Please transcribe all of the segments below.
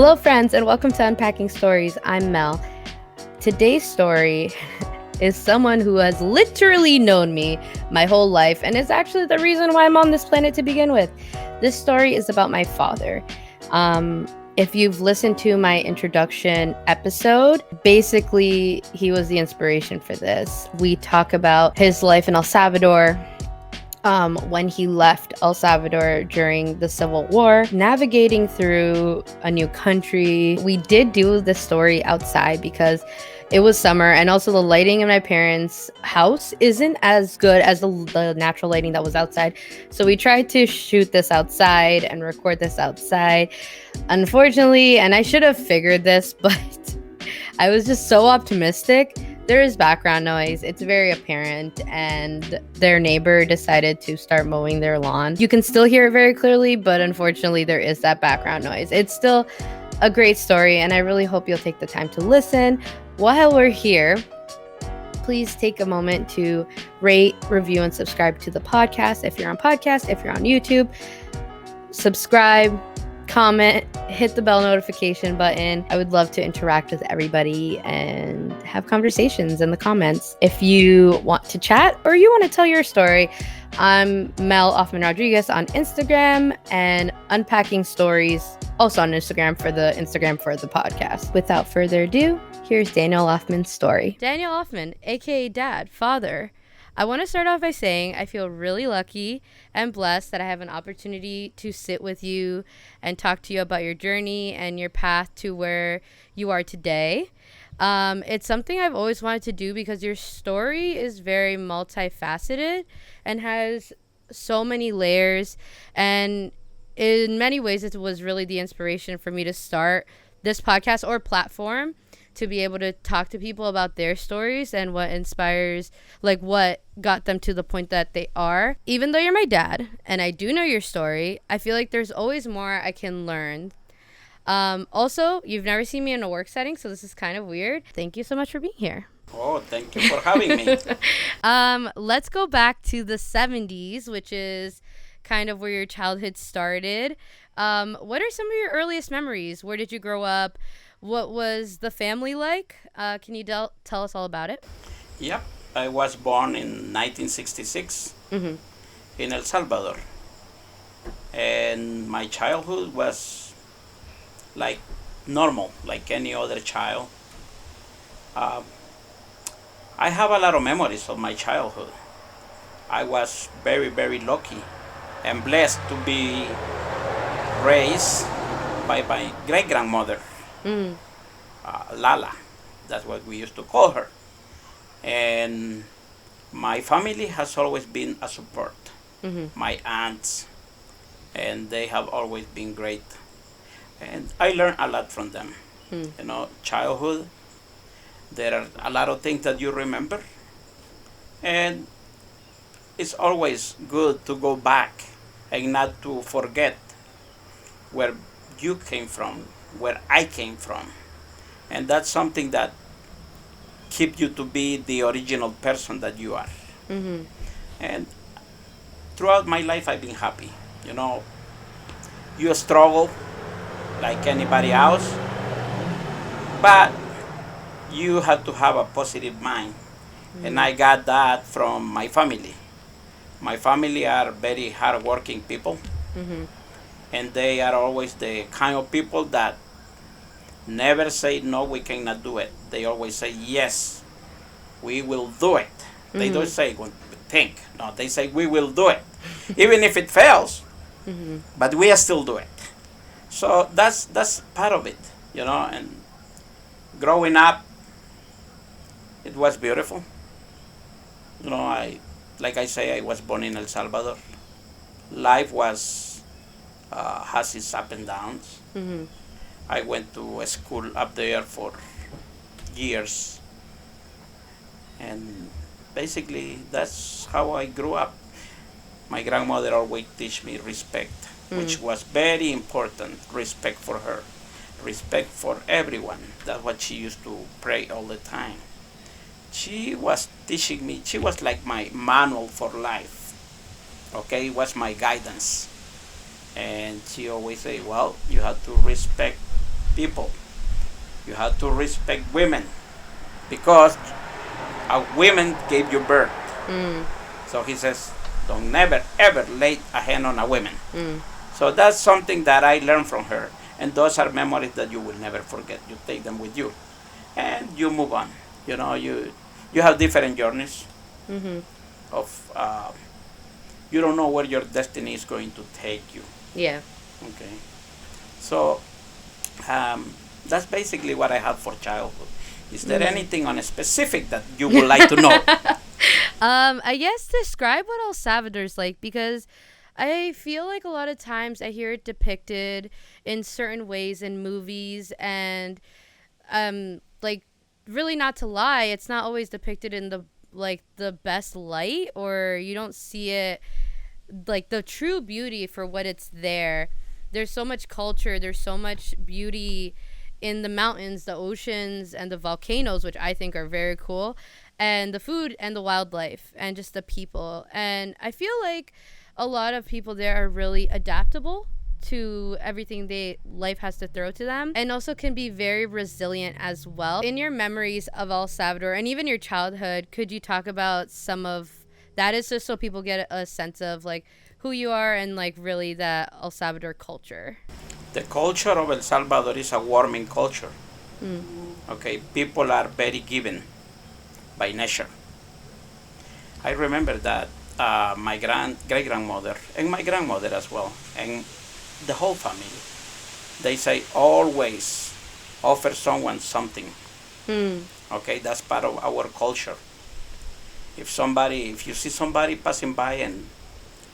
Hello, friends, and welcome to Unpacking Stories. I'm Mel. Today's story is someone who has literally known me my whole life and is actually the reason why I'm on this planet to begin with. This story is about my father. If you've listened to my introduction episode, basically, he was the inspiration for this. We talk about his life in El Salvador, when he left El Salvador during the Civil War, navigating through a new country. We did do the story outside because it was summer, and also the lighting in my parents' house isn't as good as the natural lighting that was outside. So we tried to shoot this outside and record this outside. Unfortunately, and I should have figured this, but I was just so optimistic. There is background noise. It's very apparent, and their neighbor decided to start mowing their lawn. You can still hear it very clearly, but unfortunately, there is that background noise. It's still a great story, and I really hope you'll take the time to listen. While we're here, please take a moment to rate, review, and subscribe to the podcast. If you're on podcast, if you're on YouTube, subscribe, comment, hit the bell notification button. I would love to interact with everybody and have conversations in the comments. If you want to chat or you want to tell your story, I'm Mel Offman Rodriguez on Instagram and Unpacking Stories also on Instagram for the podcast. Without further ado, here's Daniel Offman's story. Daniel Offman, aka Dad, father. I want to start off by saying I feel really lucky and blessed that I have an opportunity to sit with you and talk to you about your journey and your path to where you are today. It's something I've always wanted to do because your story is very multifaceted and has so many layers. And in many ways, it was really the inspiration for me to start this podcast or platform, to be able to talk to people about their stories and what inspires, like what got them to the point that they are. Even though you're my dad and I do know your story, I feel like there's always more I can learn. Also, you've never seen me in a work setting, so this is kind of weird. Thank you so much for being here. Oh, thank you for having me. Let's go back to the 70s, which is kind of where your childhood started. What are some of your earliest memories? Where did you grow up? What was the family like? Can you tell us all about it? Yep, I was born in 1966 in El Salvador. And my childhood was like normal, like any other child. I have a lot of memories of my childhood. I was very, very lucky and blessed to be raised by my great-grandmother. Lala, that's what we used to call her. And my family has always been a support. My aunts, and they have always been great. And I learned a lot from them. You know, childhood, there are a lot of things that you remember. And it's always good to go back and not to forget where you came from, where I came from. And that's something that keeps you to be the original person that you are. And throughout my life, I've been happy. You know, you struggle like anybody else, but you have to have a positive mind. And I got that from my family. My family are very hardworking people. And they are always the kind of people that never say, no, we cannot do it. They always say, yes, we will do it. They don't say, think. No, they say, we will do it. Even if it fails, but we still do it. So that's part of it, you know. And growing up, it was beautiful. You know, like I say, I was born in El Salvador. Life has its up and downs. I went to a school up there for years, and basically that's how I grew up. My grandmother always teach me respect, which was very important. Respect for her, respect for everyone. That's what she used to pray all the time. She was teaching me. She was like my manual for life. Okay, it was my guidance. And she always say, well, you have to respect people. You have to respect women because a woman gave you birth. Mm. So he says, don't never ever lay a hand on a woman. Mm. So that's something that I learned from her. And those are memories that you will never forget. You take them with you. And you move on. You know, you have different journeys Mm-hmm. of, you don't know where your destiny is going to take you. Yeah. Okay. So that's basically what I have for childhood. Is there anything on a specific that you would like to know? I guess describe what El Salvador's like, because I feel like a lot of times I hear it depicted in certain ways in movies, and like, really, not to lie, it's not always depicted in the best light, or you don't see it like the true beauty for what it's there. There's so much culture, there's so much beauty in the mountains, the oceans, and the volcanoes, which I think are very cool, and the food and the wildlife and just the people. And I feel like a lot of people there are really adaptable to everything they life has to throw to them, and also can be very resilient as well. In your memories of El Salvador and even your childhood, could you talk about some of that? Is just so people get a sense of like who you are and like really that El Salvador culture. The culture of El Salvador is a warming culture. Mm. Okay, people are very given by nature. I remember that my great grandmother and my grandmother as well, and the whole family, they say always offer someone something. Mm. Okay, that's part of our culture. If you see somebody passing by, and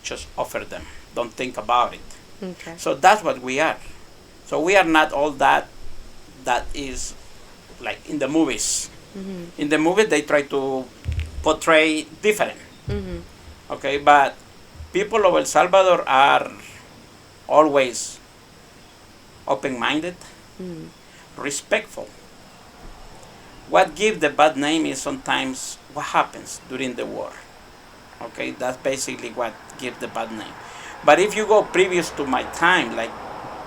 just offer them, don't think about it. Okay. So that's what we are. So we are not all that is like in the movies. Mm-hmm. In the movies they try to portray different. Mm-hmm. Okay, but people of El Salvador are always open-minded, Mm. respectful. What gives the bad name is sometimes what happens during the war. Okay, that's basically what gives the bad name. But if you go previous to my time, like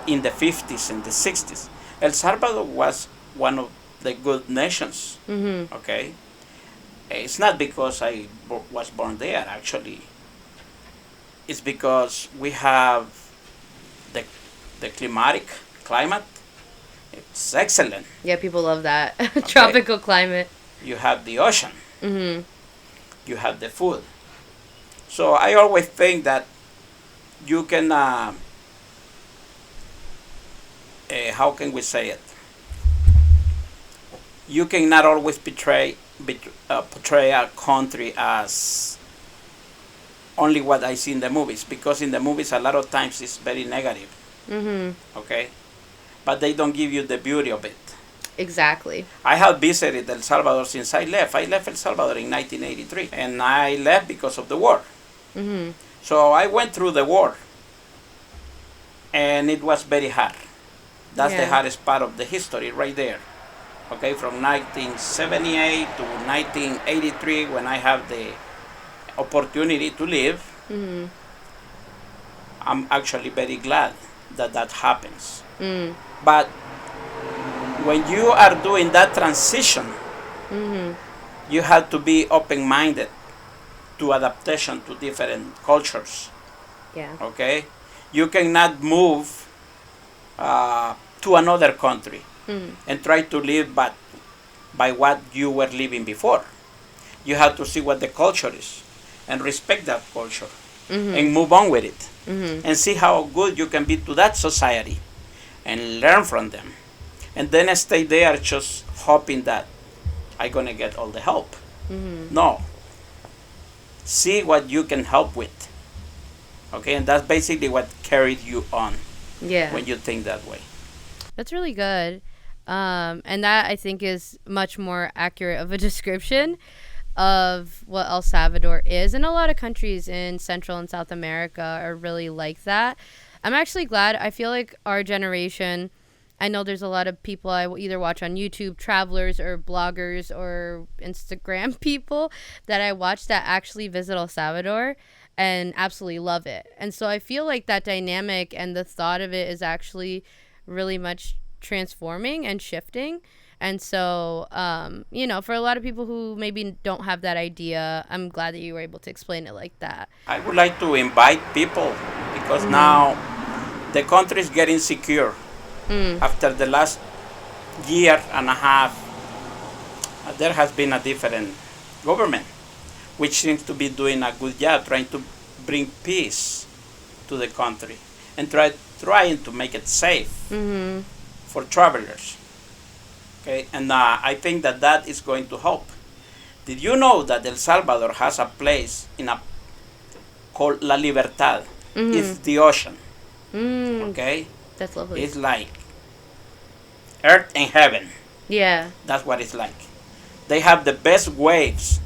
in the 50s and the 60s, El Salvador was one of the good nations. Mm-hmm. Okay, it's not because I was born there. Actually, it's because we have the the climate. It's excellent. Yeah, people love that. Tropical climate. You have the ocean. Mm-hmm. You have the food. So I always think that you can. How can we say it? You cannot always portray a country as only what I see in the movies, because in the movies a lot of times it's very negative. Mm-hmm. Okay, but they don't give you the beauty of it. Exactly. I have visited El Salvador since I left. I left El Salvador in 1983, and I left because of the war. Mm-hmm. So I went through the war, and it was very hard. That's the Yeah. hardest part of the history right there. Okay, from 1978 to 1983, when I have the opportunity to live, Mm-hmm. I'm actually very glad that that happens. Mm. But when you are doing that transition, Mm-hmm. you have to be open-minded to adaptation to different cultures. Yeah. Okay, you cannot move to another country Mm. and try to live by what you were living before. You have to see what the culture is and respect that culture, Mm-hmm. and move on with it, Mm-hmm. and see how good you can be to that society and learn from them, and then stay there just hoping that I'm gonna get all the help. Mm-hmm. No, see what you can help with. Okay, and that's basically what carried you on Yeah. when you think that way. That's really good. And that I think is much more accurate of a description of what El Salvador is. And a lot of countries in Central and South America are really like that. I'm actually glad. I feel like our generation, I know there's a lot of people I will either watch on YouTube, travelers or bloggers or Instagram people that I watch that actually visit El Salvador and absolutely love it. And so I feel like that dynamic and the thought of it is actually really much transforming and shifting. And so, for a lot of people who maybe don't have that idea, I'm glad that you were able to explain it like that. I would like to invite people because now the country is getting secure. After the last year and a half, there has been a different government, which seems to be doing a good job trying to bring peace to the country and trying to make it safe for travelers. Okay, and I think that is going to help. Did you know that El Salvador has a place called La Libertad? It's the ocean. Okay, that's lovely. It's like earth and heaven. Yeah, that's what it's like. They have the best waves,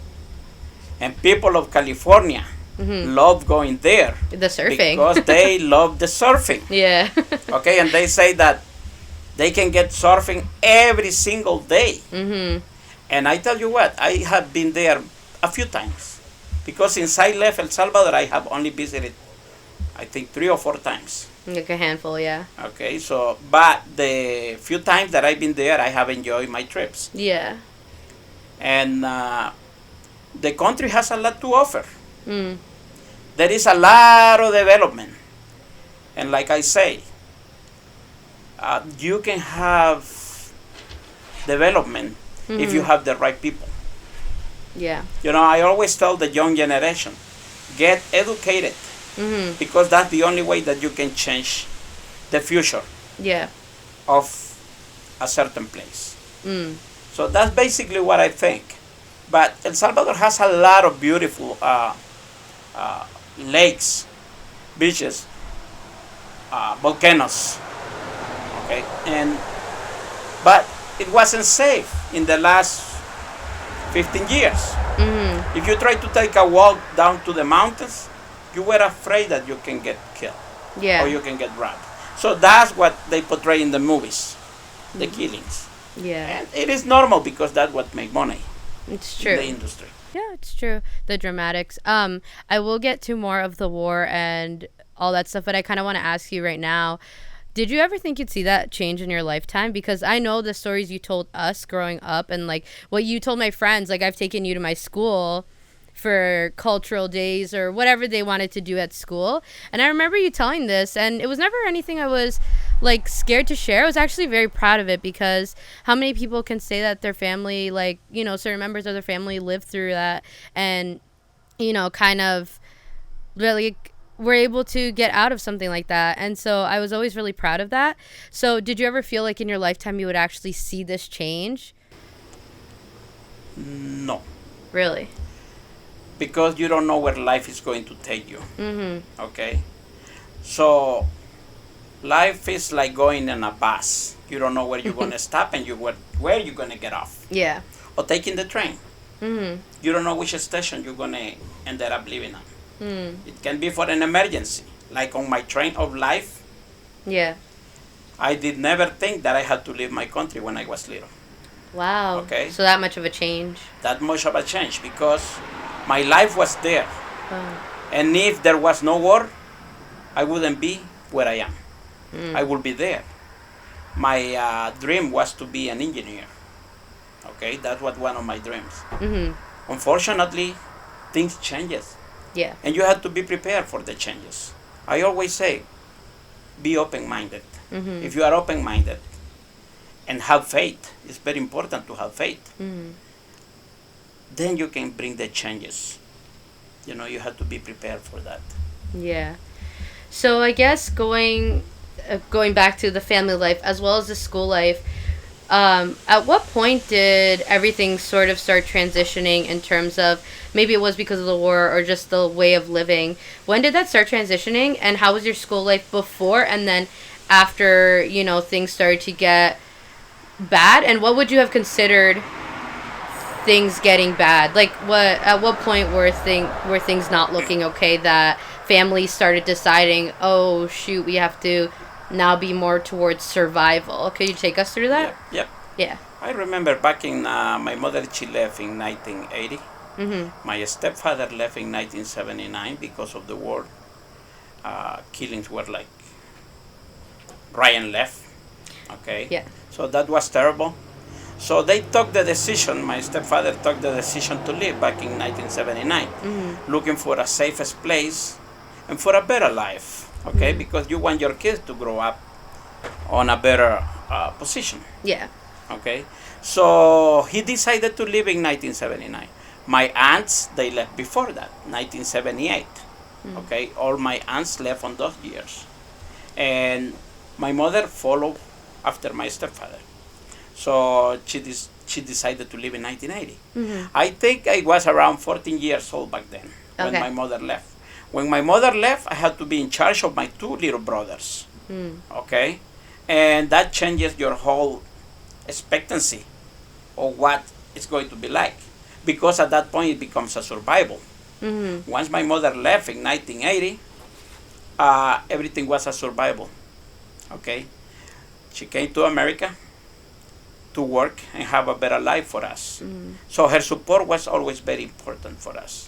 and people of California love going there. The surfing, because they love the surfing. Yeah. Okay, and they say that they can get surfing every single day. And I tell you what, I have been there a few times. Because since I left El Salvador, I have only visited, I think, 3 or 4 times. Like a handful, yeah. Okay, so, but the few times that I've been there, I have enjoyed my trips. Yeah. And the country has a lot to offer. There is a lot of development. And like I say, you can have development if you have the right people. Yeah. I always tell the young generation, get educated, because that's the only way that you can change the future of a certain place. So that's basically what I think. But El Salvador has a lot of beautiful lakes, beaches, volcanoes. Okay, but it wasn't safe in the last 15 years. If you try to take a walk down to the mountains, you were afraid that you can get killed or you can get robbed. So that's what they portray in the movies, the killings. Yeah. And it is normal because that's what makes money. It's true. In the industry. Yeah, it's true. The dramatics. I will get to more of the war and all that stuff, but I kind of want to ask you right now, did you ever think you'd see that change in your lifetime? Because I know the stories you told us growing up and like what you told my friends, like I've taken you to my school for cultural days or whatever they wanted to do at school. And I remember you telling this, and it was never anything I was like scared to share. I was actually very proud of it, because how many people can say that their family, like, certain members of their family lived through that and, kind of really were able to get out of something like that. And so I was always really proud of that. So did you ever feel like in your lifetime you would actually see this change? No. Really? Because you don't know where life is going to take you. Okay? So life is like going in a bus. You don't know where you're going to stop and where you're going to get off. Yeah. Or taking the train. You don't know which station you're going to end up living on. It can be for an emergency. Like on my train of life. Yeah. I did never think that I had to leave my country when I was little. Wow. Okay. So that much of a change. That much of a change, because my life was there. And if there was no war, I wouldn't be where I am. I would be there. My dream was to be an engineer. Okay, that was one of my dreams. Unfortunately, things changes. Yeah. And you have to be prepared for the changes. I always say, be open-minded. If you are open-minded and have faith, it's very important to have faith. Then you can bring the changes. You have to be prepared for that. Yeah. So I guess going back to the family life as well as the school life, at what point did everything sort of start transitioning in terms of, maybe it was because of the war or just the way of living? When did that start transitioning, and how was your school life before and then after, things started to get bad? And what would you have considered things getting bad? Like at what point were things not looking okay, that families started deciding, oh shoot, we have to now be more towards survival? Could you take us through that? Yep. Yeah. I remember back in my mother, she left in 1980. My stepfather left in 1979 because of the war. Killings were like right and left. Okay, Yeah. so that was terrible. So they took the decision, my stepfather took the decision to leave back in 1979, looking for a safest place and for a better life, okay? Because you want your kids to grow up on a better position, Yeah. okay? So he decided to leave in 1979. My aunts, they left before that, 1978, okay? All my aunts left on those years. And my mother followed after my stepfather. So she decided to leave in 1980. I think I was around 14 years old back then when Okay. my mother left. When my mother left, I had to be in charge of my two little brothers. Okay? And that changes your whole expectancy of what it's going to be like. Because at that point, it becomes a survival. Once my mother left in 1980, everything was a survival. Okay? She came to America to work and have a better life for us. So her support was always very important for us.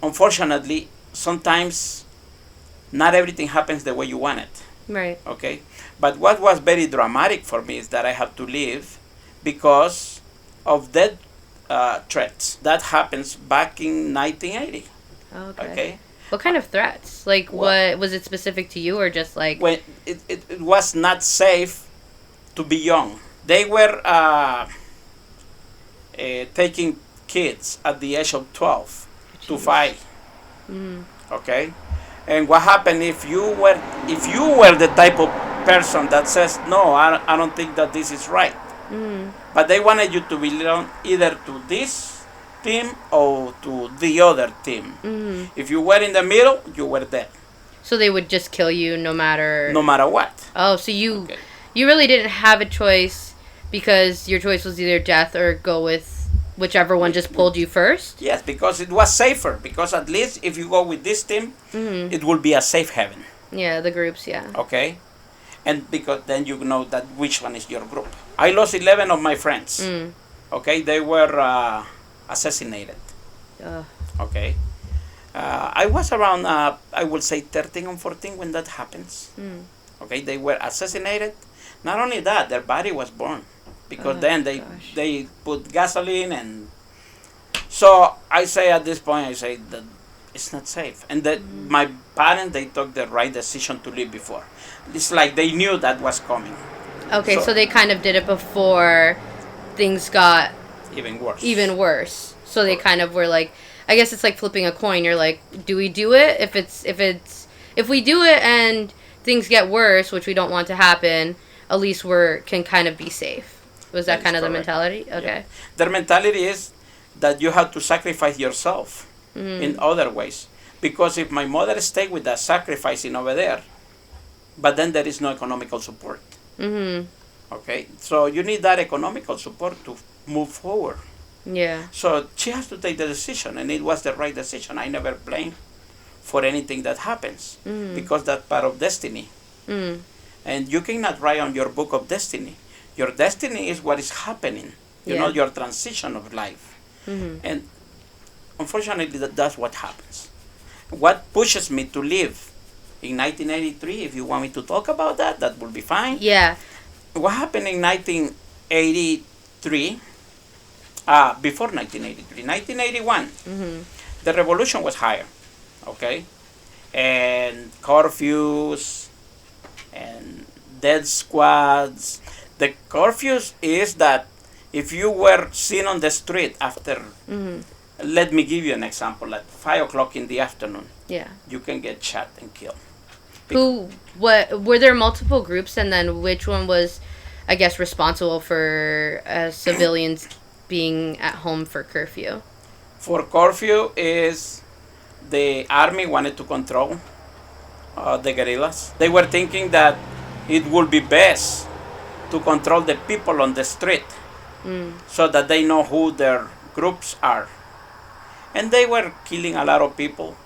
Unfortunately, sometimes not everything happens the way you want it. Right. Okay? But what was very dramatic for me is that I had to leave because of death threats. That happens back in 1980. Okay. Okay? What kind of threats? Like, what was it specific to you, or just like? When it was not safe to be young. They were taking kids at the age of 12 to fight. Okay, and what happened if you were the type of person that says no, I don't think that this is right. But they wanted you to belong either to this team or to the other team. If you were in the middle, you were dead. So they would just kill you no matter. No matter what. Oh, so you Okay. you really didn't have a choice because your choice was either death or go with whichever one just pulled you first. Yes, because it was safer. Because at least if you go with this team, it will be a safe haven. Yeah, the groups. Yeah. Okay, and because then you know that which one is your group. I lost 11 of my friends. Okay, they were assassinated. Ugh. Okay, I was around I would say 13 or 14 when that happens. Okay, they were assassinated. Not only that, their body was burned because then they put gasoline, and so I say at this point I say that it's not safe, and that my parents, they took the right decision to leave before. It's like they knew that was coming. Okay, so they kind of did it before things got Even worse. even worse. So they kind of were like, I guess it's like flipping a coin. You're like, do we do it? If we do it and things get worse, which we don't want to happen, at least can kind of be safe. Was that That kind is of the correct. mentality? Yeah. Okay. Their mentality is that you have to sacrifice yourself in other ways. Because if my mother stayed with that sacrificing over there, but then there is no economical support. Okay, so you need that economical support to move forward. Yeah. So she has to take the decision, and it was the right decision. I never blame for anything that happens because that's part of destiny. And you cannot write on your book of destiny. Your destiny is what is happening. You know, your transition of life. And unfortunately, that's what happens. What pushes me to leave in 1983, if you want me to talk about that, that will be fine. Yeah. What happened in 1983, before 1983, 1981, the revolution was higher, okay? And curfews and death squads. The curfews is that if you were seen on the street after, let me give you an example, at 5 o'clock in the afternoon, Yeah. you can get shot and killed. What were there multiple groups, and then which one was, I guess, responsible for civilians being at home for curfew? For curfew is the army wanted to control the guerrillas. They were thinking that it would be best to control the people on the street so that they know who their groups are. And they were killing a lot of people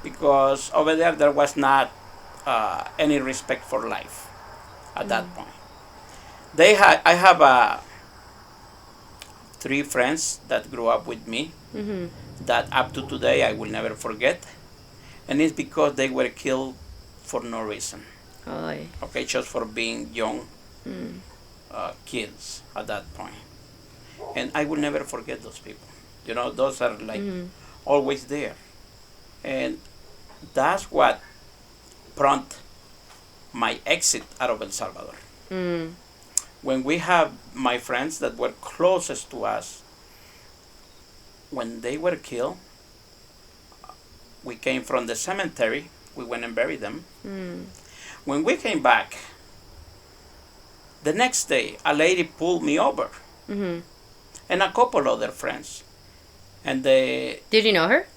because over there was not any respect for life at that point. I have 3 friends that grew up with me that up to today I will never forget, and it's because they were killed for no reason. Oh. Okay, just for being young Mm. kids at that point. And I will never forget those people. Those are like Mm. always there. And that's what prompted my exit out of El Salvador. Mm. When we have my friends that were closest to us, when they were killed, we came from the cemetery, we went and buried them. Mm. When we came back, the next day, a lady pulled me over Mm-hmm. and a couple other friends. And Did you know her?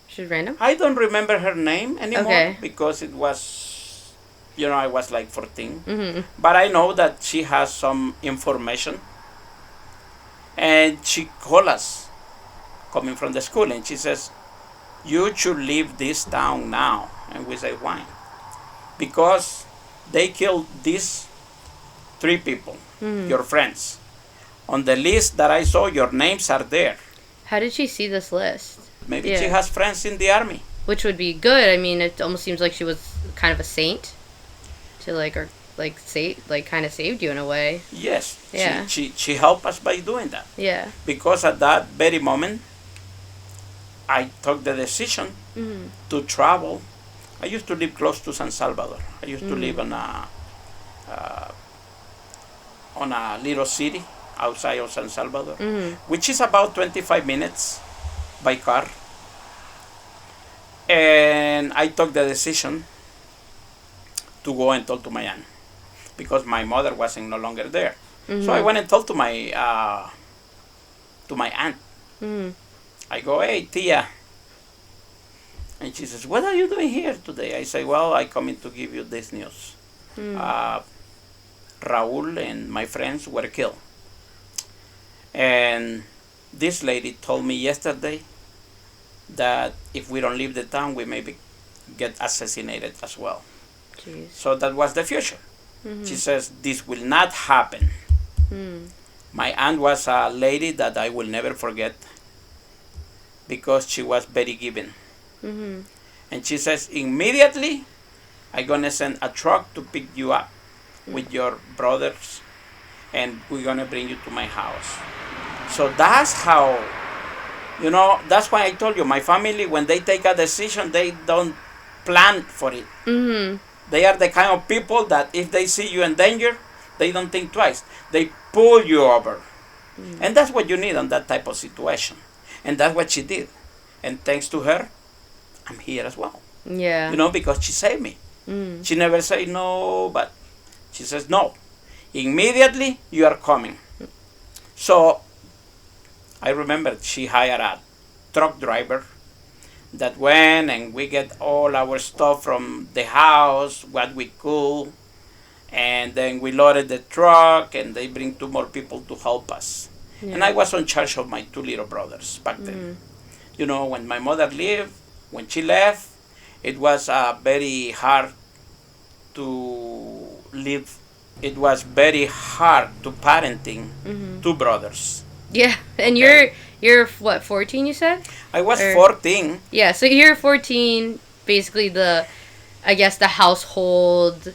She's random? I don't remember her name anymore Okay. because it was, I was like 14. Mm-hmm. But I know that she has some information. And she called us coming from the school and she says, "You should leave this town now." And we say, "Why?" "Because they killed these three people, Mm-hmm. your friends. On the list that I saw, your names are there." How did she see this list? Maybe she has friends in the army. Which would be good. I mean, it almost seems like she was kind of a saint to kind of saved you in a way. Yes. Yeah. She helped us by doing that. Yeah. Because at that very moment, I took the decision Mm-hmm. to travel. I used to live close to San Salvador. I used to live on a little city outside of San Salvador, which is about 25 minutes by car. And I took the decision to go and talk to my aunt because my mother wasn't no longer there. Mm-hmm. So I went and talked to my aunt. Mm-hmm. I go, "Hey, Tia." And she says, "What are you doing here today?" I say, "Well, I come in to give you this news. Raul and my friends were killed. And this lady told me yesterday that if we don't leave the town, we may get assassinated as well." Jeez. So that was the future. Mm-hmm. She says, "This will not happen." My aunt was a lady that I will never forget because she was very giving. Mm-hmm. And she says, "Immediately, I'm going to send a truck to pick you up with your brothers, and we're going to bring you to my house." So that's how, that's why I told you, my family, when they take a decision, they don't plan for it. Mm-hmm. They are the kind of people that if they see you in danger, they don't think twice. They pull you over. And that's what you need on that type of situation. And that's what she did. And thanks to her, I'm here as well. Yeah. Because she saved me. She never said no, but she says, "No. Immediately, you are coming." So I remember she hired a truck driver that went and we get all our stuff from the house, what we could, and then we loaded the truck and they bring two more people to help us. Yeah. And I was in charge of my two little brothers back then. When my mother lived, when she left, it was very hard to live. It was very hard to parenting two brothers. Yeah, and okay. You're what, 14 you said? I was 14. Yeah, so you're 14, basically I guess the household,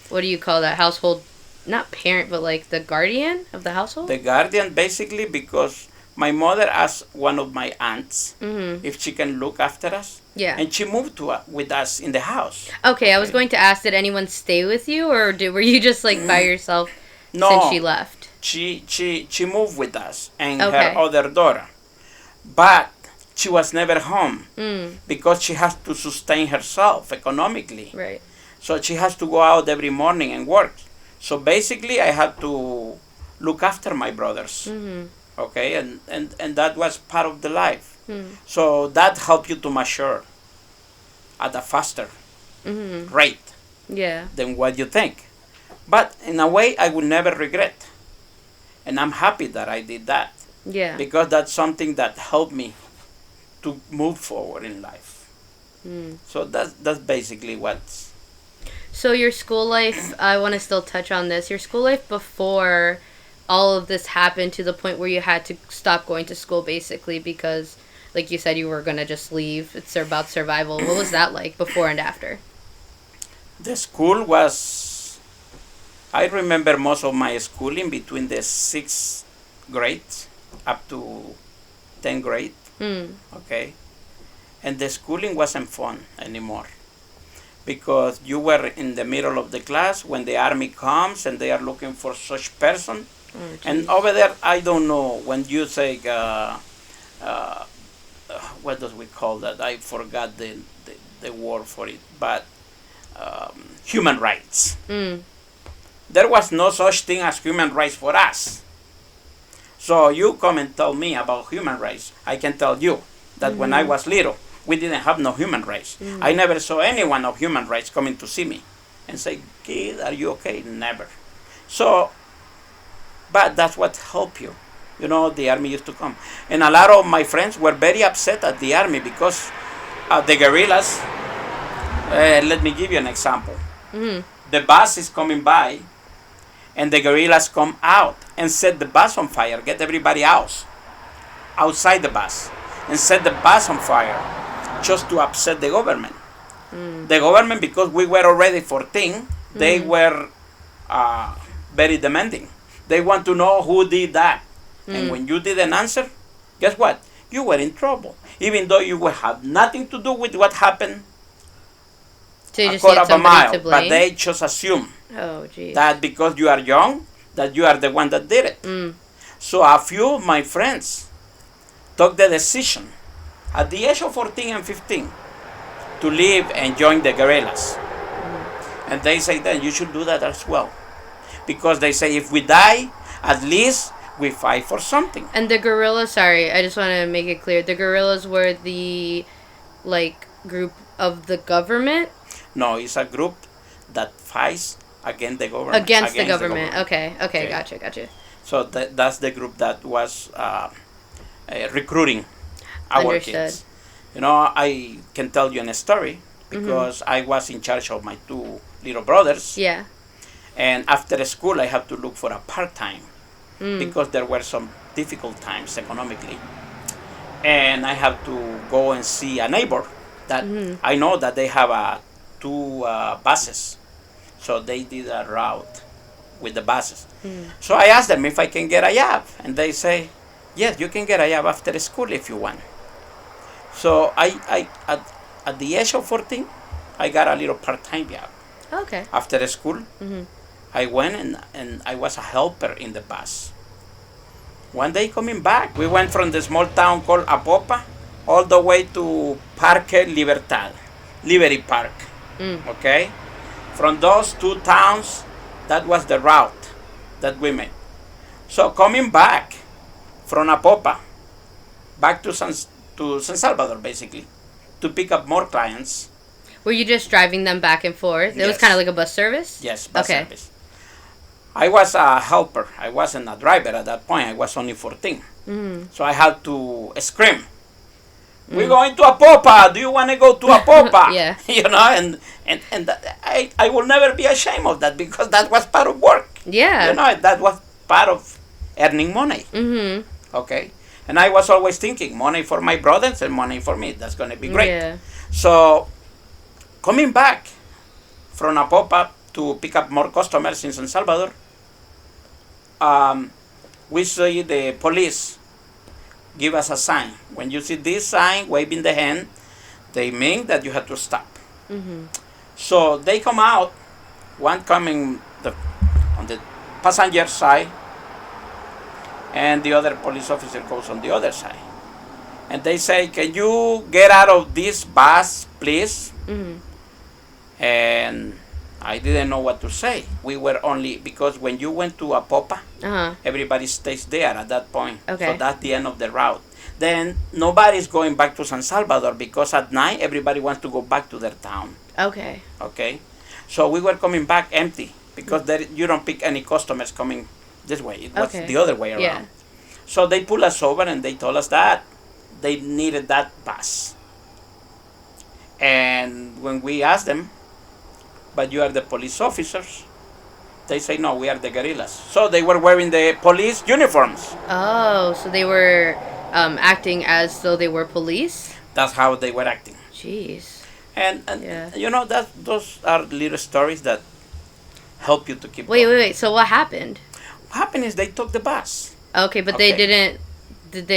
what do you call that? Household, not parent, but like the guardian of the household? The guardian, basically, because my mother asked one of my aunts if she can look after us. Yeah. And she moved with us in the house. Okay, I was going to ask, did anyone stay with you, or were you just like by yourself since she left? She moved with us and her other daughter. But she was never home because she has to sustain herself economically. Right. So she has to go out every morning and work. So basically I had to look after my brothers. Okay, and that was part of the life. So that helped you to mature at a faster rate than what you think. But in a way, I will never regret. And I'm happy that I did that. Yeah. Because that's something that helped me to move forward in life. So that's basically what's... So your school life, I want to still touch on this. Your school life before all of this happened, to the point where you had to stop going to school basically because, like you said, you were going to just leave. It's about survival. What was that like before and after? The school was I remember most of my schooling between the sixth grade up to 10th grade. Mm. Okay, and the schooling wasn't fun anymore because you were in the middle of the class when the army comes and they are looking for such person. Oh, And jeez. over there, I don't know when you say uh, what does we call that? I forgot the word for it, but human rights. Mm. There was no such thing as human rights for us. So you come and tell me about human rights. I can tell you that when I Mm-hmm. was little, we didn't have no human rights. I Mm. never saw anyone of human rights coming to see me and say, "Kid, are you okay?" Never. So, but that's what helped you. You know, the army used to come, and a lot of my friends were very upset at the army because the guerrillas. Let me give you an example. Mm. The bus is coming by, and the guerrillas come out and set the bus on fire, get everybody outside the bus, and set the bus on fire just to upset the government. Mm. The government, because we were already 14, they Mm. were uh, very demanding. They want to know who did that. And Mm. when you didn't answer, guess what? You were in trouble. Even though you would have nothing to do with what happened So you a just quarter need of a somebody to mile, but blame? they just assume Oh, jeez. that because you are young, that you are the one that did it. Mm. So a few of my friends took the decision at the age of 14 and 15 to leave and join the guerrillas. Mm. And they say then you should do that as well. Because they say if we die, at least we fight for something. And the gorillas, sorry, I just want to make it clear. The gorillas were the, like, group of the government? No, it's a group that fights against the government. Against the government. Okay, okay, Okay. gotcha. So that's the group that was recruiting our Understood. kids. You know, I can tell you a story Mm-hmm. because I was in charge of my two little brothers. Yeah. And after school, I have to look for a part time Mm. because there were some difficult times economically. And I have to go and see a neighbor that Mm-hmm. I know that they have two buses. So they did a route with the buses. Mm. So I asked them if I can get a job. And they say, yes, you can get a job after school if you want. So at the age of 14, I got a little part-time job. Okay. After school, Mm-hmm. I went and I was a helper in the bus. One day coming back, we went from the small town called Apopa all the way to Parque Libertad, Liberty Park. Mm. Okay? From those two towns, that was the route that we made. So coming back from Apopa, back to San Salvador basically, to pick up more clients. Were you just driving them back and forth? It was Yes. kind of like a bus service? Yes, bus Okay. service. I was a helper. I wasn't a driver at that point. I was only 14. Mm. So I had to scream. We're Mm. going to Apopa. Do you want to go to Apopa? Yeah. You know, and I will never be ashamed of that because that was part of work. Yeah. You know, that was part of earning money. Mm-hmm. Okay? And I was always thinking, money for my brothers and money for me. That's going to be great. Yeah. So, coming back from Apopa to pick up more customers in San Salvador, we see the police give us a sign. When you see this sign waving the hand, they mean that you have to stop. Mm-hmm. So they come out, one coming on the passenger side, and the other police officer goes on the other side. And they say, can you get out of this bus, please? Mm-hmm. And I didn't know what to say. We were only, because when you went to Apopa, Uh-huh. everybody stays there at that point. Okay. So that's the end of the route. Then nobody's going back to San Salvador because at night everybody wants to go back to their town. Okay. Okay? So we were coming back empty because you don't pick any customers coming this way. It was Okay. the other way around. Yeah. So they pulled us over and they told us that they needed that bus. And when we asked them, but you are the police officers, they say, no, we are the guerrillas. So they were wearing the police uniforms. Oh, so they were acting as though they were police? That's how they were acting. Jeez. And Yeah. you know, those are little stories that help you to keep Wait, going. wait, wait. So what happened? What happened is they took the bus. Okay, but they Okay. didn't. Did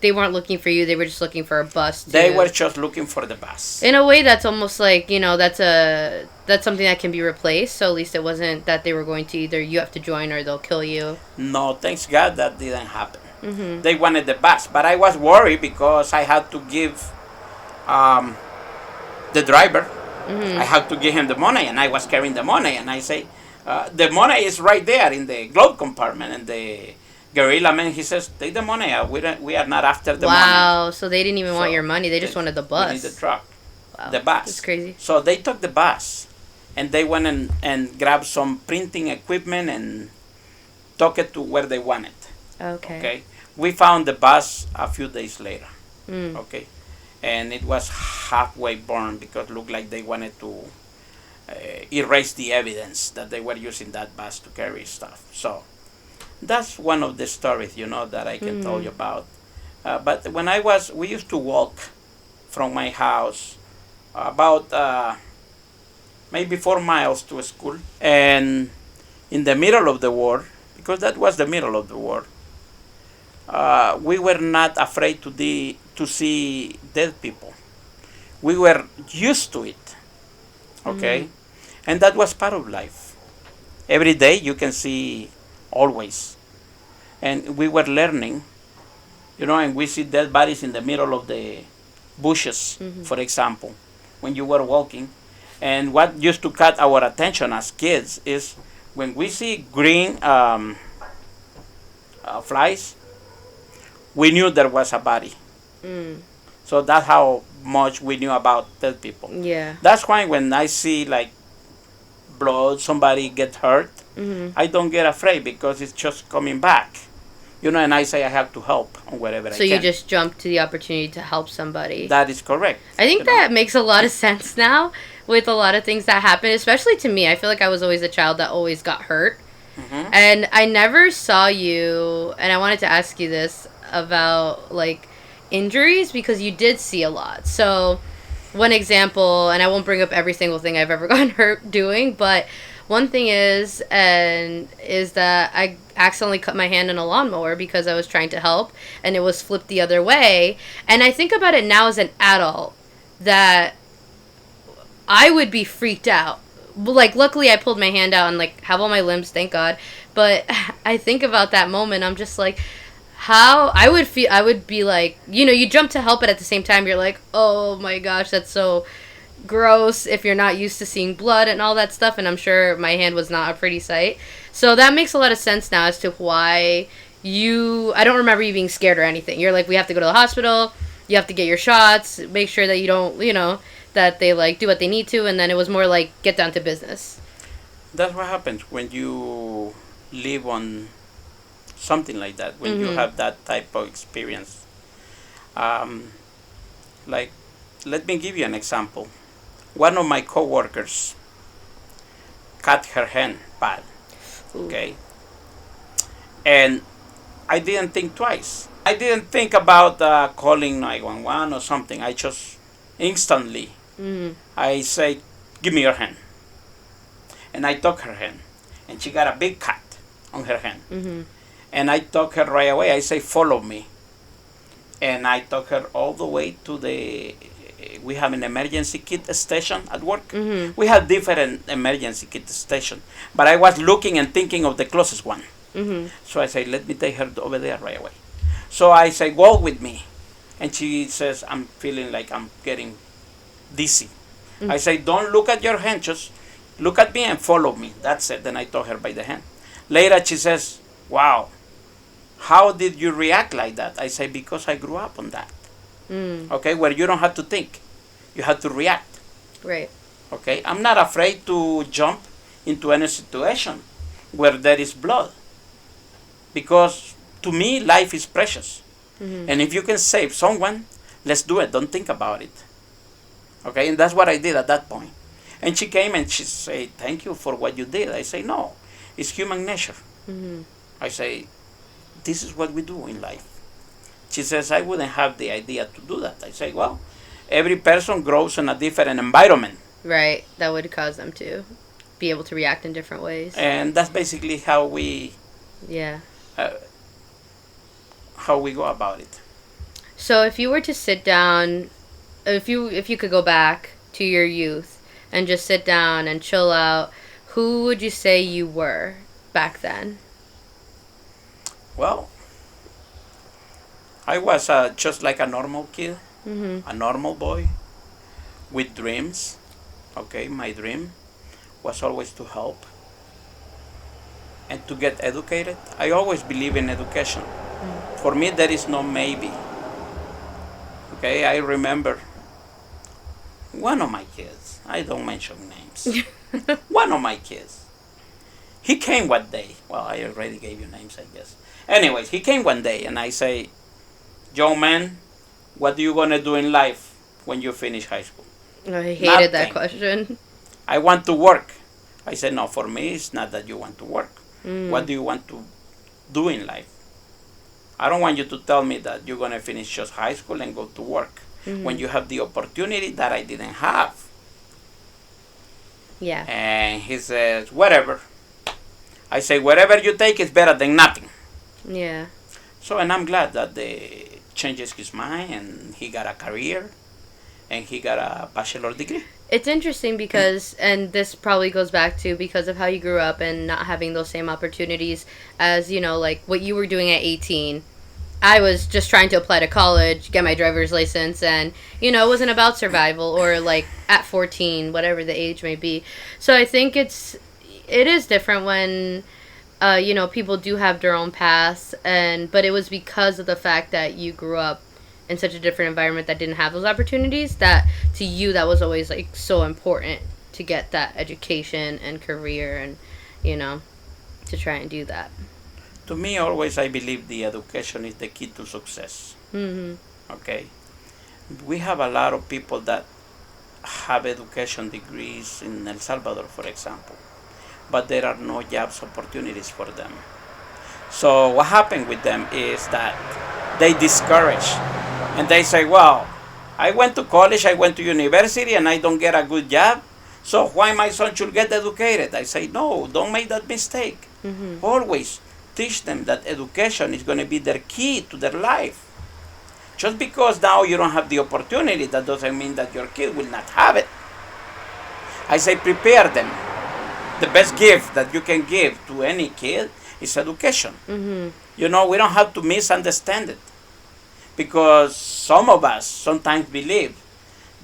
they weren't looking for you. They were just looking for a bus. They were just looking for the bus. In a way, that's almost like, that's something that can be replaced. So at least it wasn't that they were going to either you have to join or they'll kill you. No, thanks God that didn't happen. Mm-hmm. They wanted the bus, but I was worried because I had to give the driver. Mm-hmm. I had to give him the money, and I was carrying the money, and I say, the money is right there in the glove compartment, and the guerrilla man, he says, take the money. We are not after the money. Wow, so they didn't even want So your money. They just wanted the We need bus. the truck, Wow, the bus. that's crazy. So they took the bus, and they went and grabbed some printing equipment and took it to where they wanted. Okay. Okay. We found the bus a few days later. Mm. Okay. And it was halfway burned because it looked like they wanted to erase the evidence that they were using that bus to carry stuff. So that's one of the stories, that I can tell you about. But when we used to walk from my house about maybe 4 miles to school. And in the middle of the war, because that was the middle of the war, we were not afraid to see dead people. We were used to it, okay? And that was part of life. Every day you can see always. And we were learning, and we see dead bodies in the middle of the bushes, for example, when you were walking. And what used to catch our attention as kids is when we see green flies, we knew there was a body. So that's how much we knew about dead people. Yeah. That's why when I see like blood, somebody get hurt, I don't get afraid because it's just coming back. And I say I have to help on wherever I can. So you just jump to the opportunity to help somebody. That is correct. I think that makes a lot of sense now with a lot of things that happen, especially to me. I feel like I was always a child that always got hurt. And I never saw you, and I wanted to ask you this about, like, injuries, because you did see a lot. So, one example, and I won't bring up every single thing I've ever gotten hurt doing, but one thing is that I accidentally cut my hand in a lawnmower because I was trying to help, and it was flipped the other way. And I think about it now as an adult, that I would be freaked out. Like, luckily I pulled my hand out and, like, have all my limbs, thank God. But I think about that moment, I'm just like, how I would be like, you jump to help, but at the same time you're like, oh my gosh, that's so gross if you're not used to seeing blood and all that stuff. And I'm sure my hand was not a pretty sight. So that makes a lot of sense now as to why I don't remember you being scared or anything. You're like, we have to go to the hospital, you have to get your shots, make sure that you don't, that they like do what they need to, and then it was more like get down to business. That's what happens when you live on something like that, when you have that type of experience. Like, let me give you an example. One of my coworkers cut her hand bad. Okay. And I didn't think twice. I didn't think about calling 911 or something. I just instantly, I say, give me your hand. And I took her hand. And she got a big cut on her hand. And I took her right away. I say, follow me. And I took her all the way to we have an emergency kit station at work. We have different emergency kit station. But I was looking and thinking of the closest one. So I say, let me take her over there right away. So I say, walk with me. And she says, I'm feeling like I'm getting dizzy. I say, don't look at your hand, just look at me and follow me. That's it. Then I took her by the hand. Later she says, wow, how did you react like that? I say, because I grew up on that. Okay, where you don't have to think. You have to react. Right. Okay, I'm not afraid to jump into any situation where there is blood. Because to me, life is precious. And if you can save someone, let's do it. Don't think about it. Okay, and that's what I did at that point. And she came and she said, thank you for what you did. I say, no, it's human nature. I say, this is what we do in life. She says, I wouldn't have the idea to do that. I say, well, every person grows in a different environment. Right, that would cause them to. be able to react in different ways. And that's basically Yeah. uh, how we go about it. So if you were to sit down, if you could go back to your youth and just sit down and chill out, who would you say you were back then? Well, I was just like a normal kid, a normal boy with dreams. Okay, my dream was always to help and to get educated. I always believe in education. For me, there is no maybe. Okay, I remember one of my kids, I don't mention names, one of my kids, he came one day. Well, I already gave you names, I guess. Anyways, he came one day and I say, young man, what are you going to do in life when you finish high school? I hated that Nothing. question. I want to work. I said, no, for me, it's not that you want to work. Mm. What do you want to do in life? I don't want you to tell me that you're going to finish just high school and go to work when you have the opportunity that I didn't have. Yeah. And he says, whatever. I say, whatever you take is better than nothing. Yeah. So, and I'm glad that they changes his mind and he got a career and he got a bachelor degree. It's interesting because, and this probably goes back to because of how you grew up and not having those same opportunities as, you know, like what you were doing at 18. I was just trying to apply to college, get my driver's license, and, you know, it wasn't about survival or like at 14, whatever the age may be. So I think it is different when, you know, people do have their own paths, but it was because of the fact that you grew up in such a different environment that didn't have those opportunities that to you that was always like so important to get that education and career and, you know, to try and do that. To me, always I believe the education is the key to success. Okay, we have a lot of people that have education degrees in El Salvador, for example, but there are no jobs opportunities for them. So what happened with them is that they discourage and they say, well, I went to college, I went to university, and I don't get a good job. So why my son should get educated? I say, no, don't make that mistake. Always teach them that education is going to be their key to their life. Just because now you don't have the opportunity, that doesn't mean that your kid will not have it. I say prepare them. The best gift that you can give to any kid is education. You know, we don't have to misunderstand it. Because some of us sometimes believe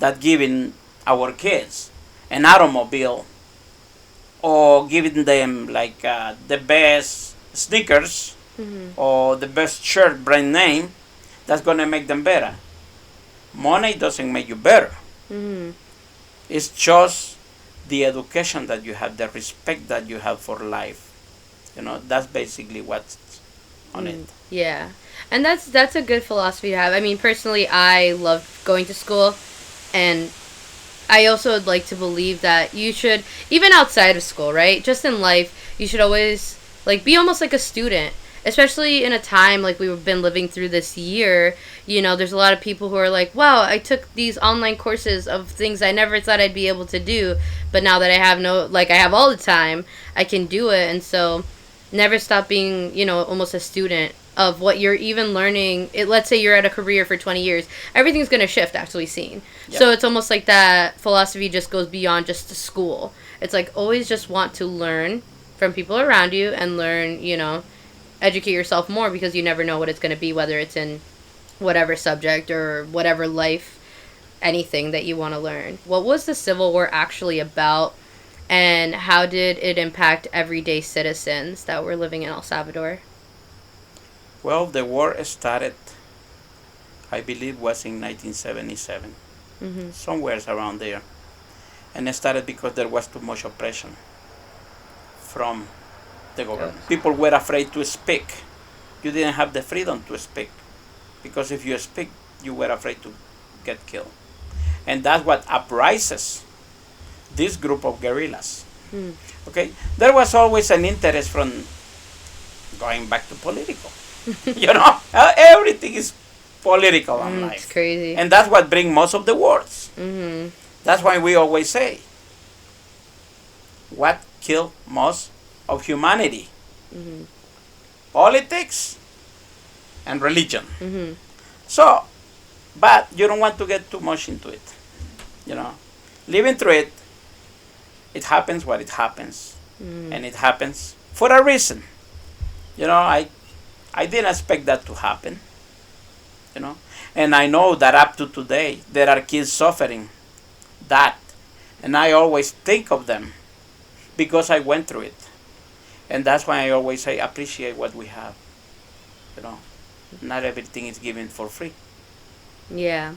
that giving our kids an automobile or giving them like the best sneakers or the best shirt brand name, that's going to make them better. Money doesn't make you better. It's just the education that you have, the respect that you have for life. You know, that's basically what's on it. Yeah. And that's a good philosophy to have. I mean, personally, I love going to school, and I also would like to believe that you should, even outside of school, right? Just in life, you should always, like, be almost like a student. Especially in a time like we've been living through this year, you know, there's a lot of people who are like, wow, I took these online courses of things I never thought I'd be able to do, but now that I have all the time, I can do it. And so never stop being, you know, almost a student of what you're even learning. Let's say you're at a career for 20 years. Everything's going to shift, actually seen. Yep. So it's almost like that philosophy just goes beyond just the school. It's like always just want to learn from people around you and learn, you know, educate yourself more because you never know what it's going to be, whether it's in whatever subject or whatever life, anything that you want to learn. What was the Civil War actually about, and how did it impact everyday citizens that were living in El Salvador? Well, the war started, I believe, was in 1977, somewhere around there. And it started because there was too much oppression from the government. Yes. People were afraid to speak. You didn't have the freedom to speak. Because if you speak, you were afraid to get killed. And that's what uprises this group of guerrillas. Okay? There was always an interest from going back to political. You know? Everything is political in life. It's crazy. And that's what brings most of the wars. That's why we always say, what killed most of humanity: Mm-hmm. politics and religion. Mm-hmm. So, but you don't want to get too much into it. You know, living through it, it happens what it happens, Mm-hmm. and it happens for a reason. You know, I didn't expect that to happen. You know, and I know that up to today there are kids suffering that, and I always think of them because I went through it, and that's why I always say appreciate what we have. You know, not everything is given for free. Yeah.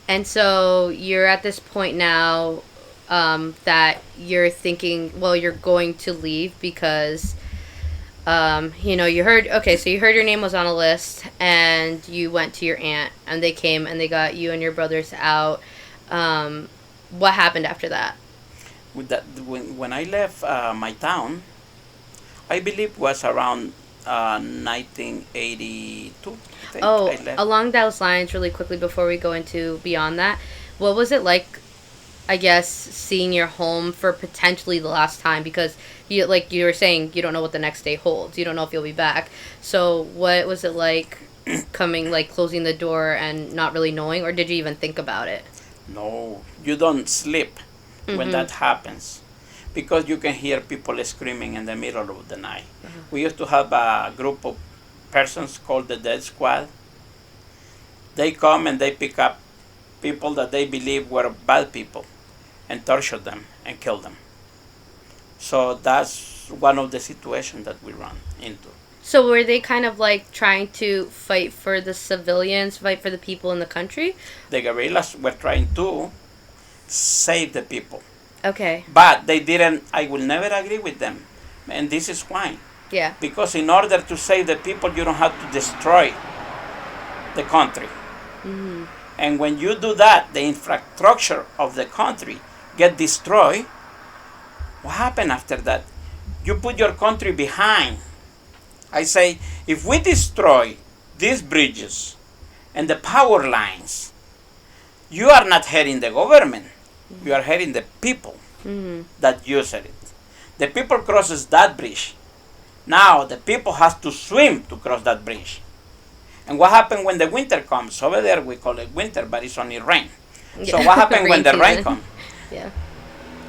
And so you're at this point now, that you're thinking, well, you're going to leave because, you heard, okay, so you heard your name was on a list and you went to your aunt and they came and they got you and your brothers out. What happened after that? With that, when I left my town, I believe was around 1982. I think Oh, I left. along those lines, really quickly before we go into beyond that, what was it like, I guess, seeing your home for potentially the last time? Because you, like you were saying, you don't know what the next day holds. You don't know if you'll be back. So what was it like coming, like closing the door and not really knowing, or did you even think about it? No, you don't sleep when Mm-hmm. that happens because you can hear people screaming in the middle of the night. We used to have a group of persons called the Dead Squad. They come and they pick up people that they believe were bad people and torture them and kill them. So that's one of the situations that we run into. So were they kind of like trying to fight for the civilians, fight for the people in the country? The guerrillas were trying to save the people, Okay. but they didn't. I will never agree with them, and this is why. Yeah. Because in order to save the people, you don't have to destroy the country. Mm-hmm. And when you do that, the infrastructure of the country get destroyed. What happened after that? You put your country behind. I say, if we destroy these bridges and the power lines, you are not hurting the government. You are hurting the people Mm-hmm. that use it. The people crosses that bridge. Now the people has to swim to cross that bridge. And what happens when the winter comes? Over there we call it winter, but it's only rain. So what happens when the rain comes? Yeah.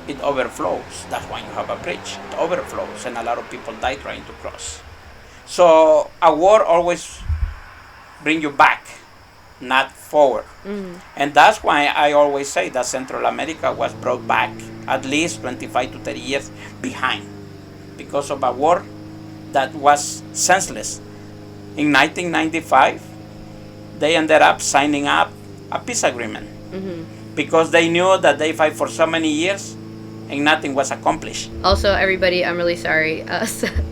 It overflows. That's why you have a bridge. It overflows, and a lot of people die trying to cross. So a war always bring you back, not forward. Mm-hmm. And that's why I always say that Central America was brought back at least 25 to 30 years behind because of a war that was senseless. In 1995, they ended up signing up a peace agreement Mm-hmm. because they knew that they fight for so many years and nothing was accomplished. Also, everybody, I'm really sorry.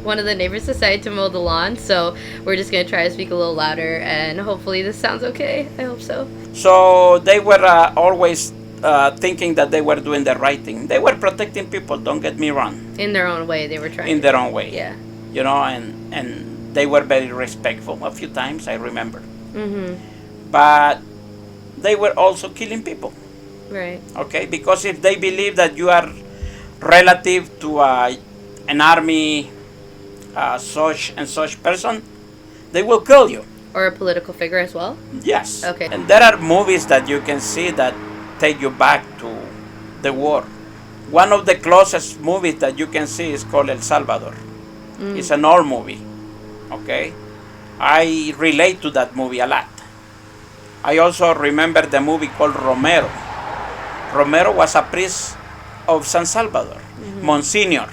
One of the neighbors decided to mow the lawn, so we're just gonna try to speak a little louder, and hopefully this sounds okay. I hope so. So they were always thinking that they were doing the right thing. They were protecting people, don't get me wrong, In their own way, they were trying. in their own way. Yeah. You know, and they were very respectful a few times, I remember. Mm-hmm. But they were also killing people, Right. okay? Because if they believe that you are relative to an army, such and such person, they will kill you. Or a political figure as well. Yes. Okay. And there are movies that you can see that take you back to the war. One of the closest movies that you can see is called El Salvador. Mm. It's an old movie. Okay? I relate to that movie a lot. I also remember the movie called Romero. Romero was a priest of San Salvador. Mm-hmm. Monsignor.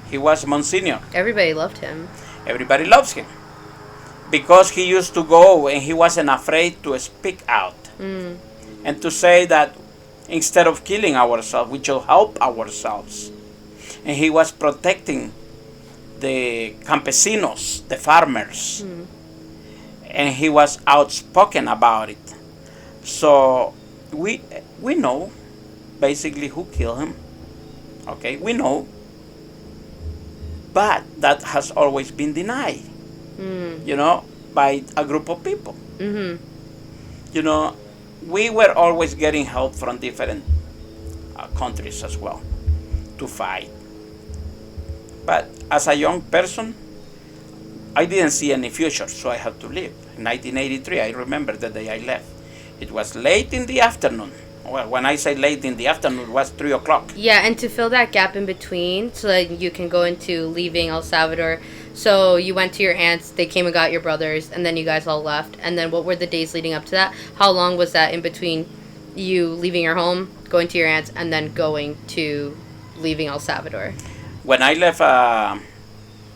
He was Monsignor. Everybody loved him. Everybody loves him. Because he used to go and he wasn't afraid to speak out. Mm. And to say that instead of killing ourselves, we should help ourselves. And he was protecting the campesinos, the farmers. Mm. And he was outspoken about it. So we know basically who killed him. Okay, we know. But that has always been denied, Mm. you know, by a group of people. Mm-hmm. You know, we were always getting help from different countries as well to fight. But as a young person, I didn't see any future, so I had to leave. In 1983, I remember the day I left. It was late in the afternoon. Well, when I say late in the afternoon, it was 3 o'clock. Yeah, and to fill that gap in between so that you can go into leaving El Salvador. So you went to your aunts, they came and got your brothers, and then you guys all left. And then what were the days leading up to that? How long was that in between you leaving your home, going to your aunts, and then going to leaving El Salvador? When I left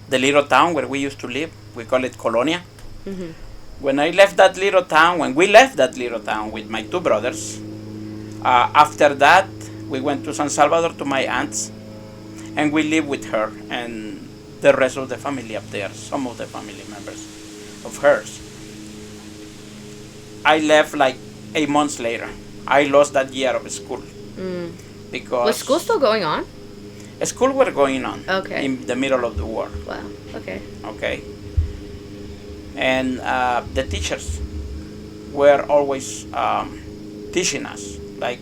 the little town where we used to live, we call it Colonia. Mm-hmm. When I left that little town, when we left that little town with my two brothers, after that, we went to San Salvador to my aunt's, and we lived with her and the rest of the family up there, some of the family members of hers. I left like 8 months later. I lost that year of school. Because Was school still going on? school were going on in the middle of the war. Wow. Okay. Okay. And the teachers were always teaching us. Like,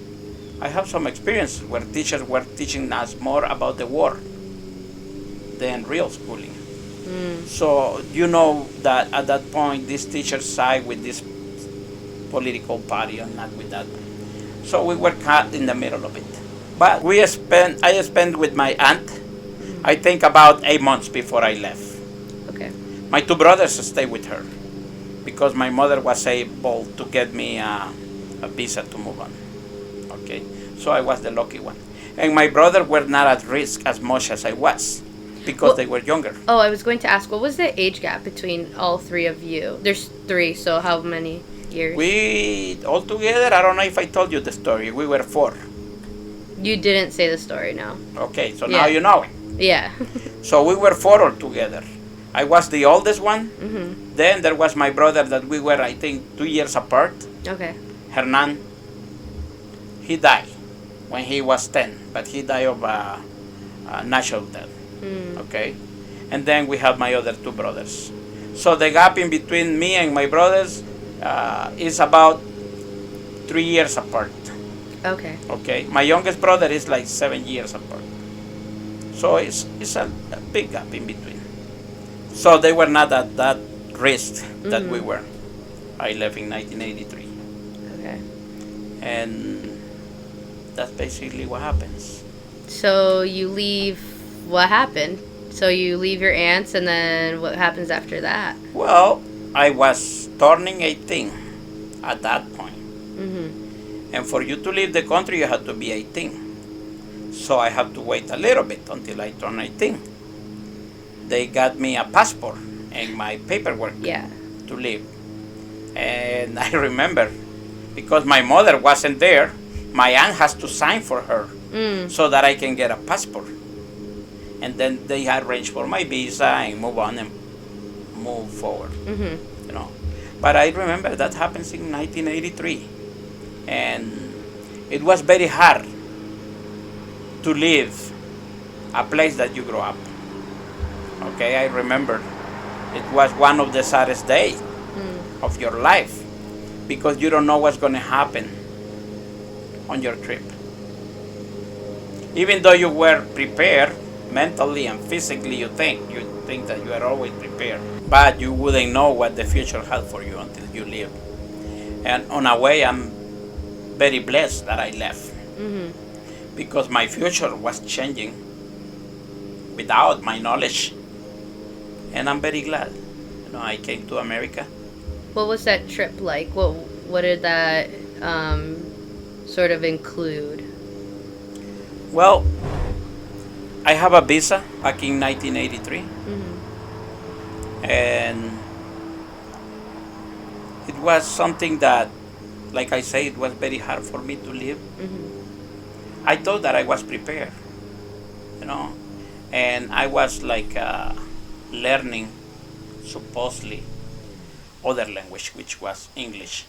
I have some experience where teachers were teaching us more about the war than real schooling. So you know that at that point, these teachers side with this political party and not with that. So we were caught in the middle of it. But I spent with my aunt, I think about 8 months before I left. Okay. My two brothers stayed with her because my mother was able to get me a visa to move on. Okay, so I was the lucky one. And my brothers were not at risk as much as I was because they were younger. Oh, I was going to ask, what was the age gap between all three of you? There's three, so how many years? We, all together, I don't know if I told you the story, we were 4. You didn't say the story, no. Okay, so Yeah. now you know it. Yeah. So we were 4 altogether. I was the oldest one. Mm-hmm. Then there was my brother that we were, I think, 2 years apart. Okay. Hernan. He died when he was 10, but he died of a natural death. Okay? And then we have my other 2 brothers. So the gap in between me and my brothers is about 3 years apart. Okay. Okay? My youngest brother is like 7 years apart. So it's a big gap in between. So they were not at that risk that we were. I left in 1983. Okay. And that's basically what happens. So you leave, what happened? So you leave your aunts, and then what happens after that? Well, I was turning 18 at that point. Mm-hmm. And for you to leave the country, you had to be 18. So I had to wait a little bit until I turned 18. They got me a passport and my paperwork to leave. And I remember, because my mother wasn't there, my aunt has to sign for her so that I can get a passport. And then they arranged for my visa and move on and move forward. Mm-hmm. You know. But I remember that happens in 1983. And it was very hard to leave a place that you grew up. Okay, I remember it was one of the saddest days of your life because you don't know what's going to happen on your trip. Even though you were prepared mentally and physically, you think that you are always prepared, but you wouldn't know what the future had for you until you leave. And on a way, I'm very blessed that I left because my future was changing without my knowledge. And I'm very glad. You know, I came to America. What was that trip like? What did that sort of include? Well, I have a visa back in 1983. And it was something that, like I say, it was very hard for me to live. I thought that I was prepared, you know, and I was like learning supposedly other language, which was English.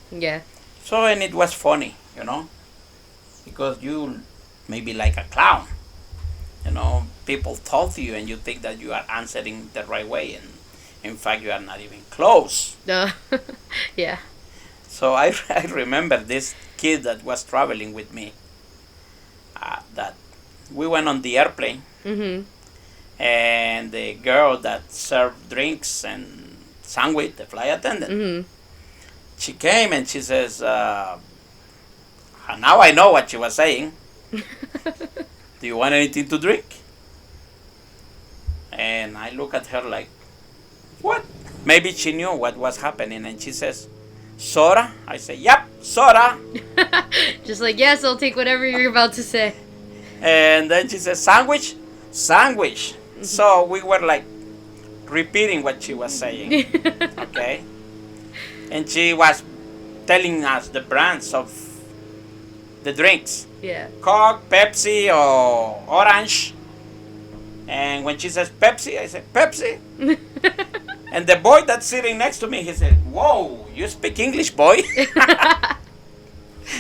Yeah. So, and it was funny, you know, because you maybe like a clown, you know, people talk to you and you think that you are answering the right way, and in fact you are not even close. Yeah. So I remember this kid that was traveling with me, that we went on the airplane, Mm-hmm. and the girl that served drinks and sandwich, the flight attendant, Mm-hmm. she came and she says, now I know what she was saying. Do you want anything to drink? And I look at her like, what? Maybe she knew what was happening, and she says, soda? I say, yep, soda. Just like, yes, I'll take whatever you're about to say. And then she says, sandwich? Sandwich. So we were like repeating what she was saying, okay? And she was telling us the brands of the drinks. Yeah. Coke, Pepsi, or Orange. And when she says Pepsi, I say, Pepsi. And the boy that's sitting next to me, he said, whoa, you speak English, boy?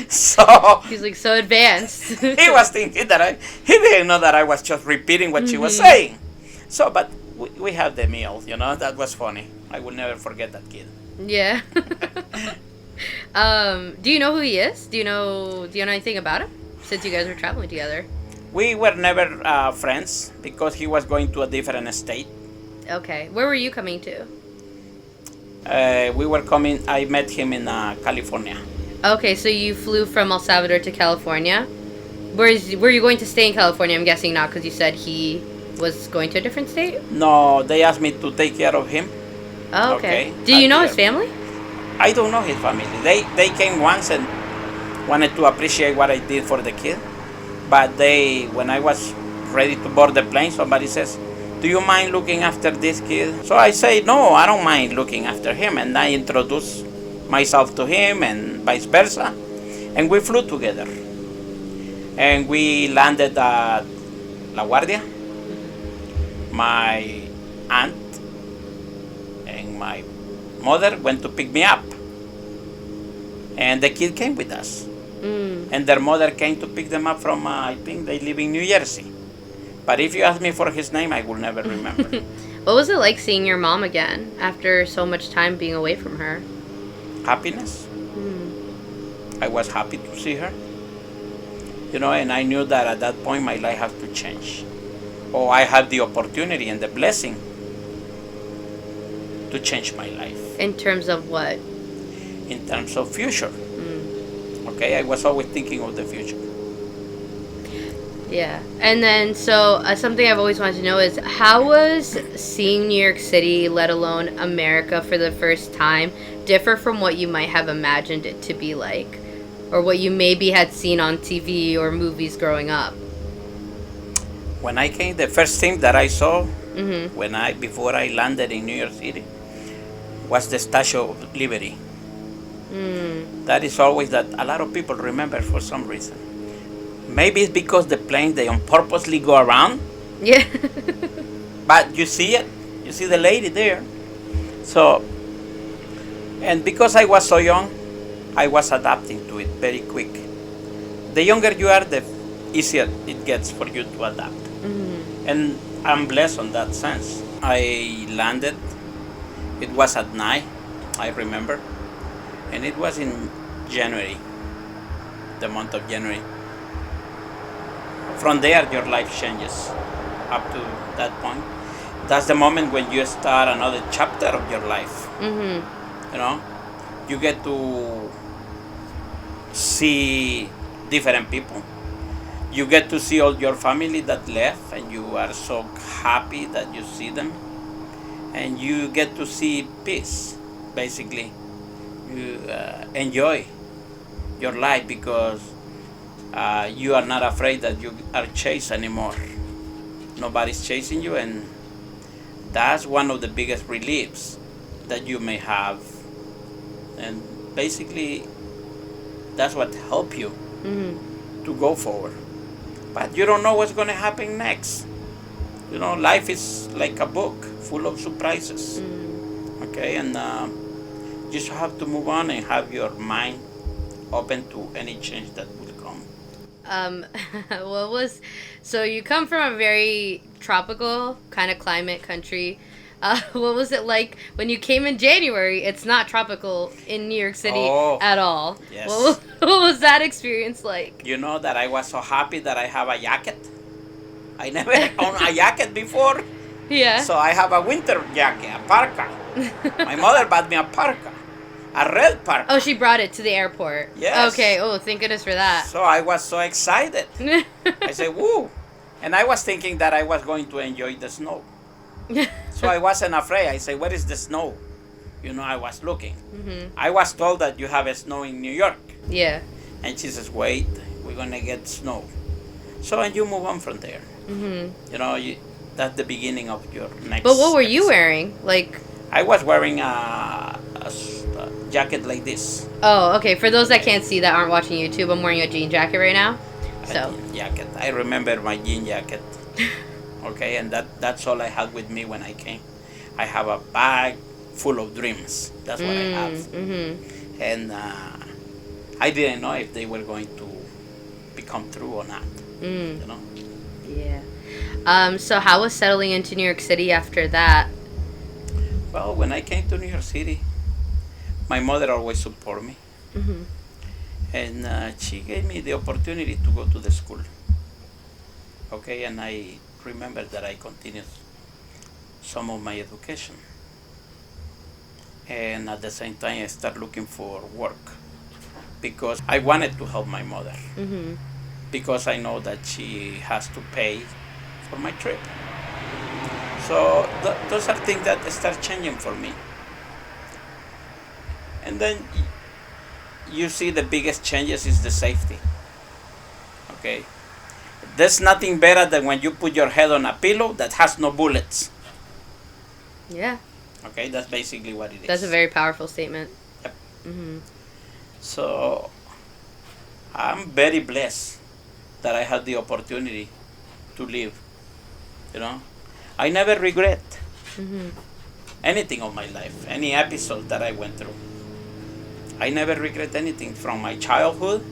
So He's like so advanced. he was thinking that he didn't know that I was just repeating what she was saying. So, but we had the meal, that was funny. I will never forget that kid. Yeah. Do you know who he is? Do you know anything about him since you guys were traveling together? We were never friends because he was going to a different state. Okay. Where were you coming to? I met him in California. Okay, so you flew from El Salvador to California. Were you going to stay in California? I'm guessing not, because you said he was going to a different state. No, they asked me to take care of him. Oh, okay. Do you know his family? I don't know his family. They came once and wanted to appreciate what I did for the kid. But when I was ready to board the plane, somebody says, do you mind looking after this kid? So I say, no, I don't mind looking after him. And I introduced myself to him and vice versa. And we flew together. And we landed at La Guardia. My aunt and my mother went to pick me up. And the kid came with us. And their mother came to pick them up from, I think they live in New Jersey. But if you ask me for his name, I will never remember. What was it like seeing your mom again after so much time being away from her? Happiness. I was happy to see her. And I knew that at that point my life had to change. Or I had the opportunity and the blessing to change my life. In terms of what? In terms of future. Okay, I was always thinking of the future. Yeah. And then, so something I've always wanted to know is, how was seeing New York City, let alone America for the first time, differ from what you might have imagined it to be like? Or what you maybe had seen on TV or movies growing up? When I came, the first thing that I saw before I landed in New York City was the Statue of Liberty. That is always that a lot of people remember for some reason. Maybe it's because the plane, they on purposely go around. Yeah. But you see it. You see the lady there. So, and because I was so young, I was adapting to it very quick. The younger you are, the easier it gets for you to adapt. And I'm blessed on that sense. I landed. It was at night, I remember. And it was in January, the month of January. From there, your life changes up to that point. That's the moment when you start another chapter of your life. You get to see different people. You get to see all your family that left, and you are so happy that you see them. And you get to see peace, basically. You enjoy your life because you are not afraid that you are chased anymore. Nobody's chasing you, and that's one of the biggest reliefs that you may have. And basically, that's what helps you to go forward. But you don't know what's going to happen next. Life is like a book full of surprises. Okay, and you just have to move on and have your mind open to any change that will come. So you come from a very tropical kind of climate country. What was it like when you came in January? It's not tropical in New York City at all. Yes. What was that experience like? You know that I was so happy that I have a jacket. I never owned a jacket before. Yeah. So I have a winter jacket, a parka. My mother bought me a parka, a red parka. Oh, she brought it to the airport. Yes. Okay. Oh, thank goodness for that. So I was so excited. I said, woo. And I was thinking that I was going to enjoy the snow. So I wasn't afraid. I said, where is the snow? I was looking. I was told that you have a snow in New York. Yeah. And she says, wait, we're going to get snow. So, and you move on from there. That's the beginning of your next. But what were you wearing? I was wearing a jacket like this. Oh, okay. For those that can't see that aren't watching YouTube, I'm wearing a jean jacket right now. So. A jean jacket. I remember my jean jacket. Okay, and that's all I had with me when I came. I have a bag full of dreams. That's what I have. And I didn't know if they were going to become true or not. Yeah. So how was settling into New York City after that? Well, when I came to New York City, my mother always supported me. And she gave me the opportunity to go to the school. Okay, and I remember that I continued some of my education. And at the same time, I started looking for work because I wanted to help my mother. Because I know that she has to pay for my trip. So those are things that start changing for me. And then you see the biggest changes is the safety. Okay? There's nothing better than when you put your head on a pillow that has no bullets. Yeah. Okay, that's basically what it is. That's a very powerful statement. Yep. So I'm very blessed that I had the opportunity to live. I never regret anything of my life, any episode that I went through. I never regret anything from my childhood,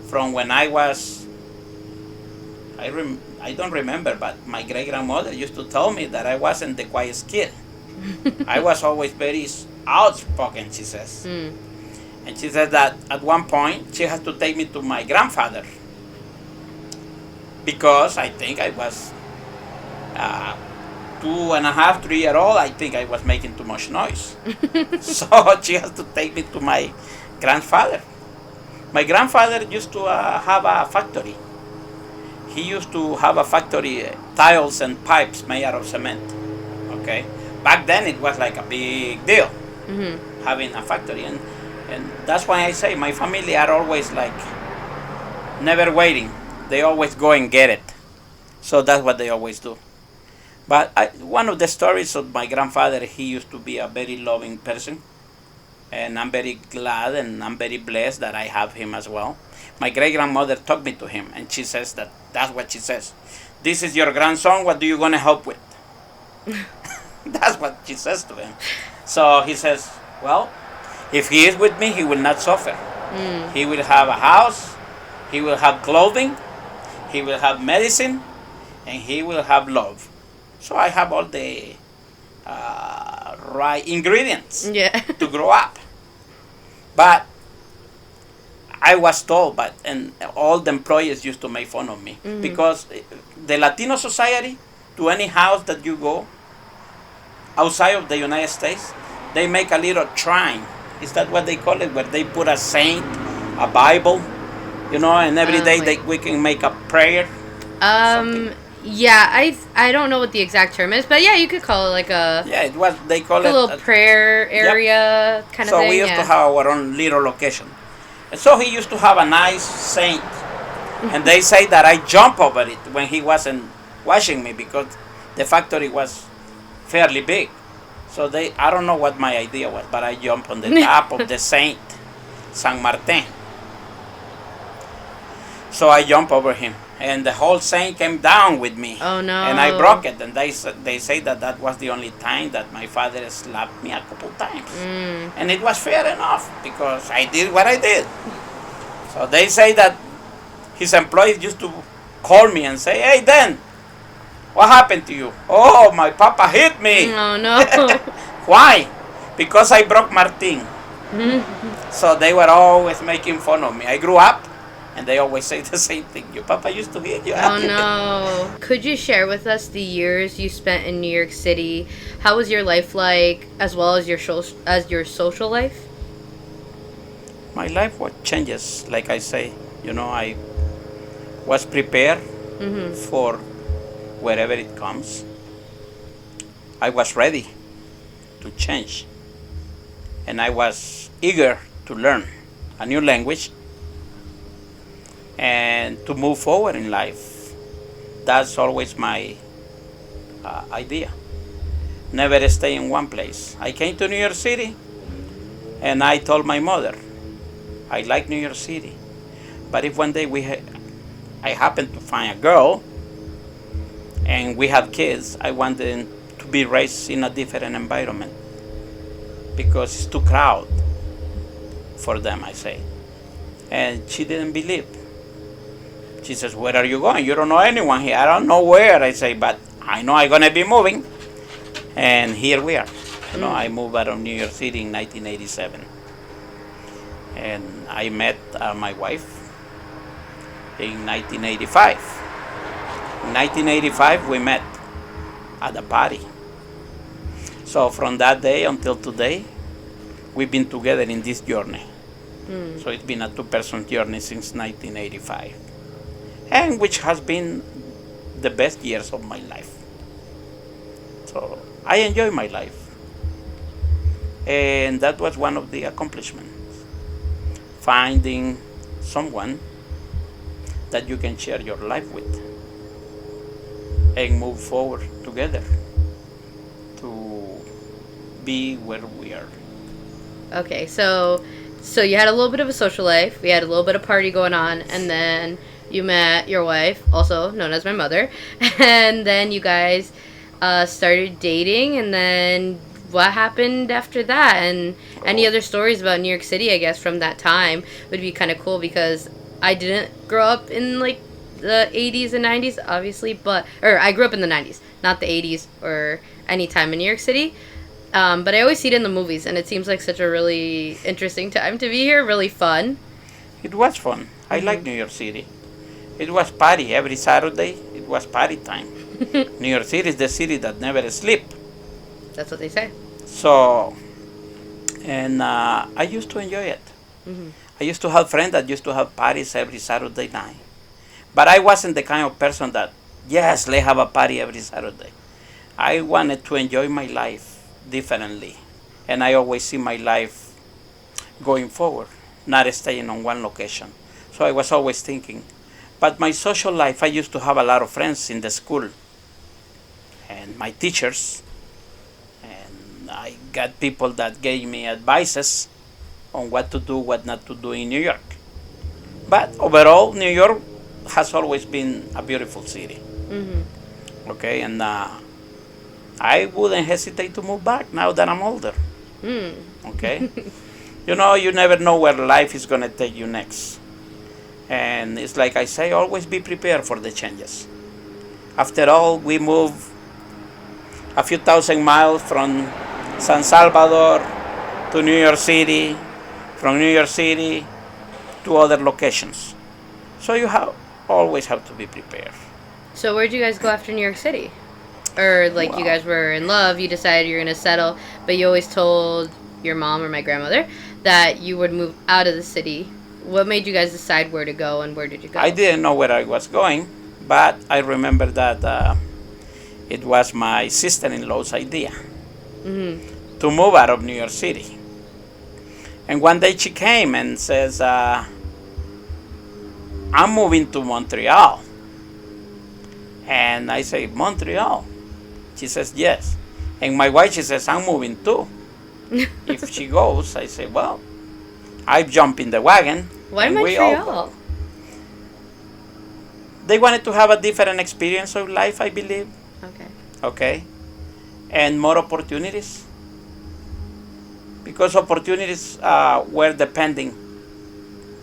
from when I was, I don't remember, but my great-grandmother used to tell me that I wasn't the quietest kid. I was always very outspoken, she says. And she said that at one point she had to take me to my grandfather because I think I was 2.5, 3 years old. I think I was making too much noise. So she has to take me to my grandfather. My grandfather used to have a factory. He used to have a factory, tiles and pipes made out of cement. Okay, back then it was like a big deal having a factory, and that's why I say my family are always like never waiting. They always go and get it. So that's what they always do. But one of the stories of my grandfather, he used to be a very loving person. And I'm very glad and I'm very blessed that I have him as well. My great-grandmother took me to him, and she says that's what she says. This is your grandson, what do you going to help with? That's what she says to him. So he says, well, if he is with me, he will not suffer. He will have a house, he will have clothing, he will have medicine, and he will have love. So I have all the right ingredients to grow up. But I was told, and all the employees used to make fun of me because the Latino society, to any house that you go outside of the United States, they make a little shrine. Is that what they call it? Where they put a saint, a Bible, and every day we can make a prayer. Yeah, I don't know what the exact term is, but yeah, you could call it like a they call it a little prayer area kind of thing. So we used to have our own little location. And so he used to have a nice saint, and they say that I jumped over it when he wasn't watching me because the factory was fairly big. So I don't know what my idea was, but I jumped on the top of the Saint San Martin. So I jumped over him, and the whole saint came down with me. Oh no! And I broke it, and they say that was the only time that my father slapped me a couple times, and it was fair enough because I did what I did. So they say that his employees used to call me and say, "Hey, Dan, what happened to you?" "Oh, my papa hit me." Oh no! Why? Because I broke Martin. So they were always making fun of me. I grew up And they always say the same thing. Your papa used to hit you. Oh no. Could you share with us the years you spent in New York City? How was your life like, as well as your social life? My life was changes, like I say. I was prepared Mm-hmm. for wherever it comes. I was ready to change, and I was eager to learn a new language and to move forward in life. That's always my idea. Never stay in one place. I came to New York City and I told my mother, I like New York City, but if one day I happen to find a girl and we have kids, I want them to be raised in a different environment because it's too crowded for them, I say. And she didn't believe. She says, where are you going? You don't know anyone here. I don't know where. I say, but I know I'm going to be moving. And here we are. I moved out of New York City in 1987. And I met my wife in 1985. In 1985, we met at a party. So from that day until today, we've been together in this journey. So it's been a two-person journey since 1985, and which has been the best years of my life. So I enjoy my life, and that was one of the accomplishments. Finding someone that you can share your life with and move forward together to be where we are. Okay, so you had a little bit of a social life. We had a little bit of party going on, and then you met your wife, also known as my mother, and then you guys started dating, and then what happened after that? And any other stories about New York City, I guess, from that time would be kind of cool, because I didn't grow up in like the 80s and 90s, obviously, or I grew up in the 90s, not the 80s or any time in New York City. But I always see it in the movies, and it seems like such a really interesting time to be here, really fun. It was fun. I like New York City. It was party every Saturday. It was party time. New York City is the city that never sleep. That's what they say. So, and I used to enjoy it. I used to have friends that used to have parties every Saturday night. But I wasn't the kind of person that, yes, let's have a party every Saturday. I wanted to enjoy my life differently. And I always see my life going forward, not staying on one location. So I was always thinking. But my social life, I used to have a lot of friends in the school and my teachers. And I got people that gave me advices on what to do, what not to do in New York. But overall, New York has always been a beautiful city. Okay, and I wouldn't hesitate to move back now that I'm older. Okay, you never know where life is gonna take you next, and it's like I say, always be prepared for the changes. After all, we moved a few thousand miles from San Salvador to New York City, from New York City to other locations. So you always have to be prepared. So where'd you guys go after New York City? Or like you guys were in love, you decided you're going to settle, but you always told your mom or my grandmother that you would move out of the city. What made you guys decide where to go, and where did you go? I didn't know where I was going, but I remember that it was my sister-in-law's idea to move out of New York City. And one day she came and says, I'm moving to Montreal. And I say, Montreal? She says, yes. And my wife, she says, I'm moving too. If she goes, I say, well, I jump in the wagon. Why and Montreal? They wanted to have a different experience of life, I believe. Okay. And more opportunities. Because opportunities were depending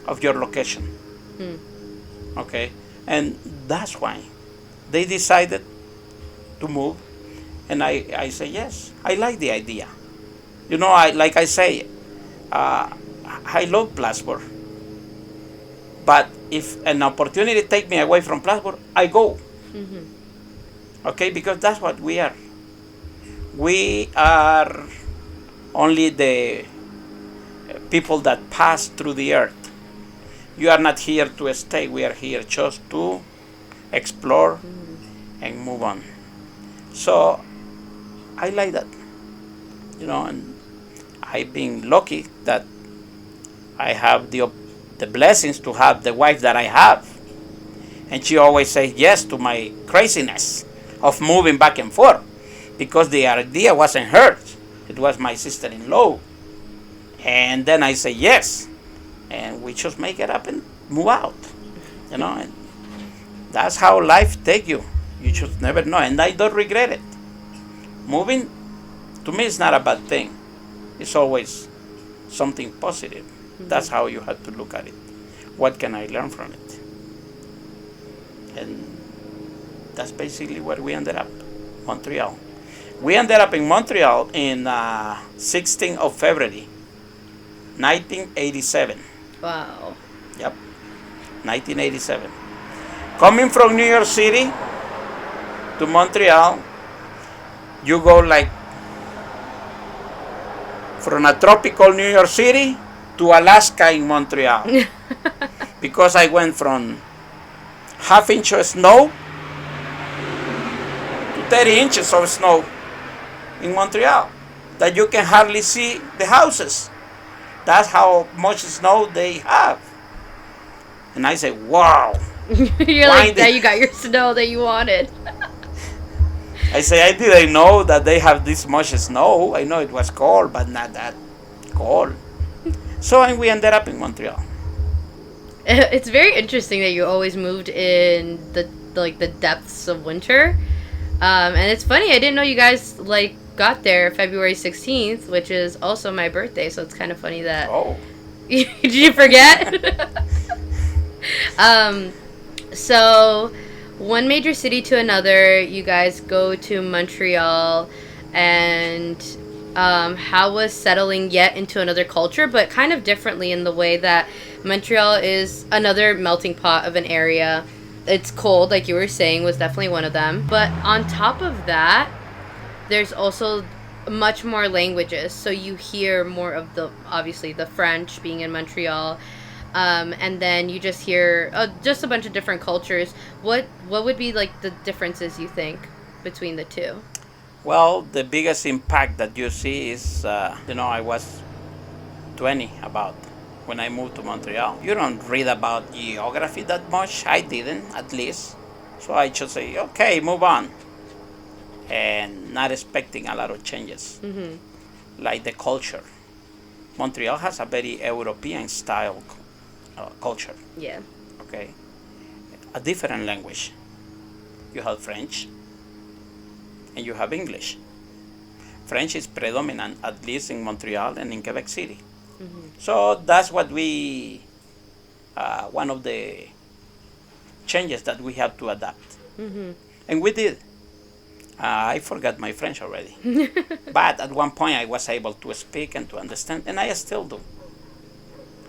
of your location. Okay. And that's why they decided to move. And I say, yes, I like the idea. I say, I love Plattsburgh. But if an opportunity take me away from Plattsburgh, I go. Mm-hmm. Okay, because that's what we are. We are only the people that pass through the earth. You are not here to stay. We are here just to explore Mm-hmm. and move on. So I like that, and I've been lucky that I have the blessings to have the wife that I have, and she always says yes to my craziness of moving back and forth, because the idea wasn't hers; it was my sister-in-law, and then I say yes, and we just make it up and move out, and that's how life take you. You just never know, and I don't regret it. Moving to me is not a bad thing. It's always something positive. Mm-hmm. That's how you have to look at it. What can I learn from it? And that's basically where we ended up, Montreal. We ended up in Montreal in 16th of February, 1987. Wow. Yep, 1987. Coming from New York City to Montreal, you go like from a tropical New York City to Alaska in Montreal. Because I went from half inch of snow to 30 inches of snow in Montreal, that you can hardly see the houses. That's how much snow they have. And I say, wow. You're Why like that. did You got your snow that you wanted. I say I didn't know that they have this much snow. I know it was cold, but not that cold. So and we ended up in Montreal. It's very interesting that you always moved in the depths of winter. And it's funny, I didn't know you guys like got there February 16th, which is also my birthday, so it's kind of funny that Oh, did you forget? um so one major city to another, you guys go to Montreal, and how was settling yet into another culture, but kind of differently in the way that Montreal is another melting pot of an area. It's cold, like you were saying, was definitely one of them. But on top of that, there's also much more languages. So you hear more of obviously, the French being in Montreal. And then you just hear just a bunch of different cultures. What would be like the differences you think between the two? well, the biggest impact that you see is, I was 20 about when I moved to Montreal. You don't read about geography that much. I didn't, at least. So I just say, okay, move on. And not expecting a lot of changes, Mm-hmm. like the culture. Montreal has a very European style culture, Yeah. okay? A different language. You have French and you have English. French is predominant, at least in Montreal and in Quebec City. Mm-hmm. So that's what one of the changes that we have to adapt. Mm-hmm. And we did. I forgot my French already. But at one point I was able to speak and to understand, and I still do.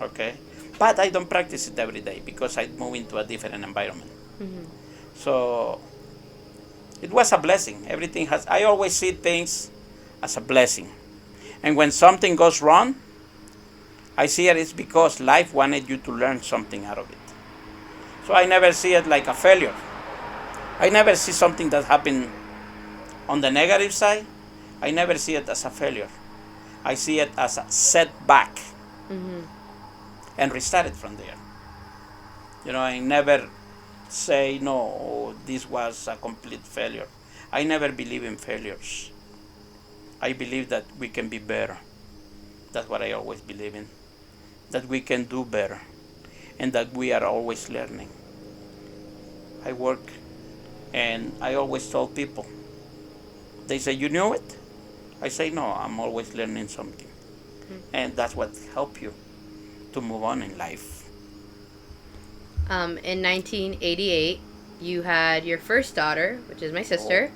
Okay? But I don't practice it every day because I move into a different environment. Mm-hmm. So it was a blessing. I always see things as a blessing. And when something goes wrong, I see it is because life wanted you to learn something out of it. So I never see it like a failure. I never see something that happened on the negative side. I never see it as a failure. I see it as a setback Mm-hmm. and restart it from there. I never say, no, this was a complete failure. I never believe in failures. I believe that we can be better. That's what I always believe in. That we can do better. And that we are always learning. I work and I always tell people, they say, you know it? I say, no, I'm always learning something. Mm-hmm. And that's what helps you to move on in life. In 1988, you had your first daughter, which is my Oh, sister.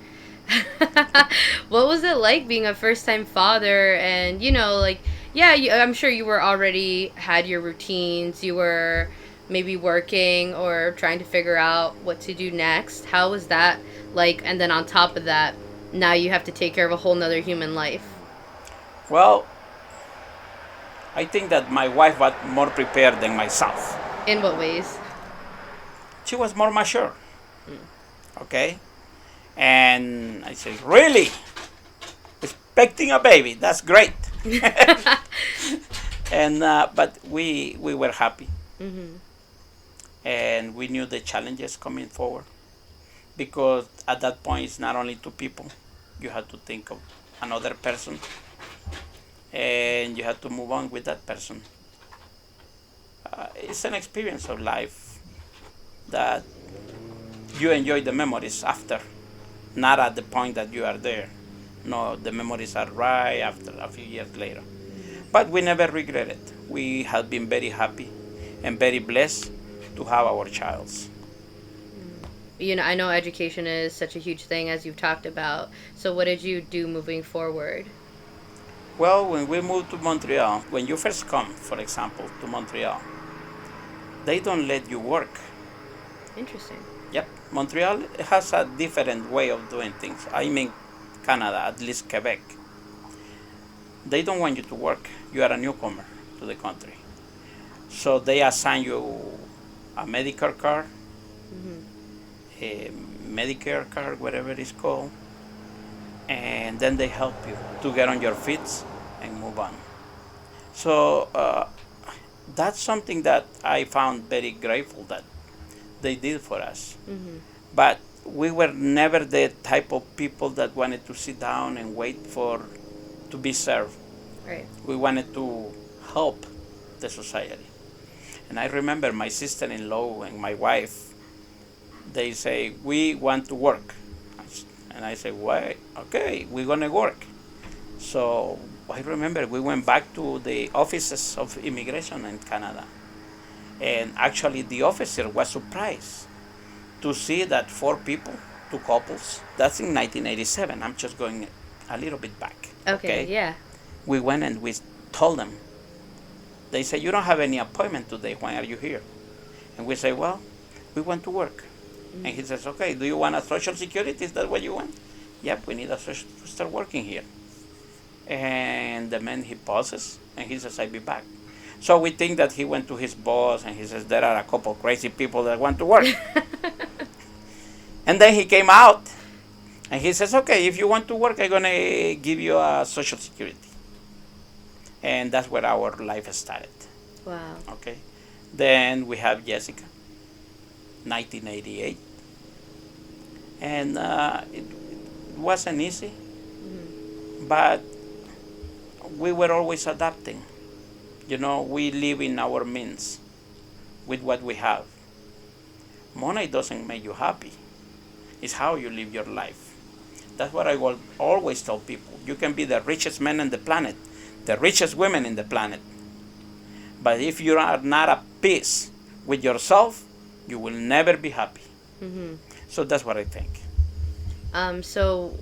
What was it like being a first time father? And, like, yeah, I'm sure you were already had your routines. You were maybe working or trying to figure out what to do next. How was that like? And then on top of that, now you have to take care of a whole nother human life. Well, I think that my wife was more prepared than myself. In what ways? She was more mature, Mm. okay? And I said, really? Expecting a baby? That's great. And but we were happy, Mm-hmm. and we knew the challenges coming forward, because at that point it's not only two people. You had to think of another person, and you had to move on with that person. It's an experience of life that you enjoy the memories after, not at the point that you are there. No, the memories are right after a few years later. But we never regret it. We have been very happy and very blessed to have our childs. I know education is such a huge thing as you've talked about. So what did you do moving forward? Well, when we moved to Montreal, when you first come, for example, to Montreal, they don't let you work. Interesting. Yep, Montreal has a different way of doing things. I mean, Canada, at least Quebec. They don't want you to work. You are a newcomer to the country. So they assign you a medical card, Mm-hmm. a Medicare card, whatever it's called, and then they help you to get on your feet and move on. So that's something that I found very grateful that they did for us. Mm-hmm. But we were never the type of people that wanted to sit down and wait for to be served. Right. We wanted to help the society. And I remember my sister-in-law and my wife, they say, we want to work. And I say, why? Okay, we're going to work. So I remember we went back to the offices of immigration in Canada. And actually the officer was surprised to see that four people, two couples, that's in 1987. I'm just going a little bit back. Okay, yeah. We went and we told them. They say, you don't have any appointment today. Why are you here? And we say, well, we want to work. And he says, okay, do you want a social security? Is that what you want? Yep, we need a social to start working here. And the man, he pauses and he says, I'll be back. So we think that he went to his boss and he says, there are a couple crazy people that want to work. And then he came out and he says, okay, if you want to work, I'm going to give you a social security. And that's where our life started. Wow. Okay. Then we have Jessica, 1988. And it wasn't easy, Mm-hmm. but we were always adapting. You know, we live in our means with what we have. Money doesn't make you happy. It's how you live your life. That's what I will always tell people. You can be the richest man on the planet, the richest women in the planet. But if you are not at peace with yourself, you will never be happy. Mm-hmm. So that's what I think. So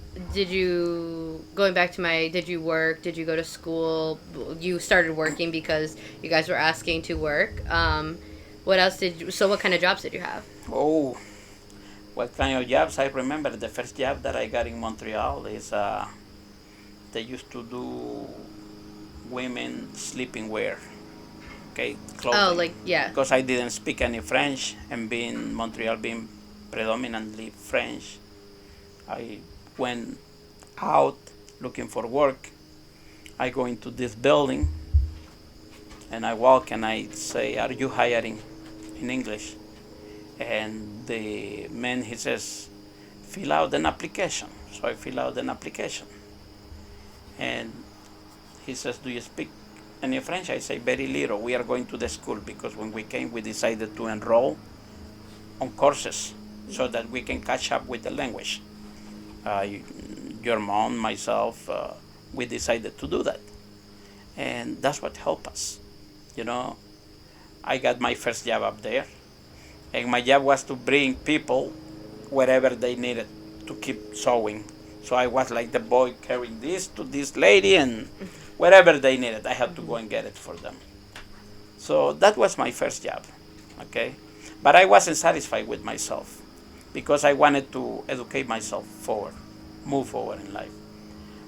going back to did you work? Did you go to school? You started working because you guys were asking to work. What else what kind of jobs did you have? Oh, what kind of jobs? I remember the first job that I got in Montreal is they used to do women sleeping wear, okay, Oh, clothing. yeah. Because I didn't speak any French, and being Montreal being predominantly French, I went out looking for work. I go into this building and I walk and I say, are you hiring, in English? And the man, he says, fill out an application. So I fill out an application. And he says, do you speak any French? I say, very little. We are going to the school because when we came, we decided to enroll on courses so that we can catch up with the language. Your mom, myself, we decided to do that. And that's what helped us. You know, I got my first job up there. And my job was to bring people wherever they needed to keep sewing. So I was like the boy carrying this to this lady, and wherever they needed, I had to go and get it for them. So that was my first job. Okay, but I wasn't satisfied with myself because I wanted to educate myself forward, move forward in life.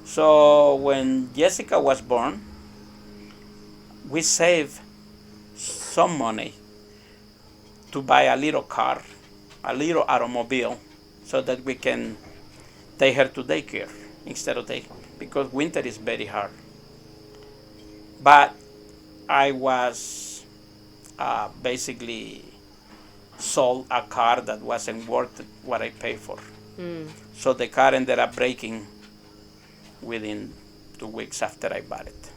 So when Jessica was born, we saved some money to buy a little car, a little automobile, so that we can take her to daycare instead of take because winter is very hard. But I was basically sold a car that wasn't worth what I paid for. Mm. So the car ended up breaking within 2 weeks after I bought it.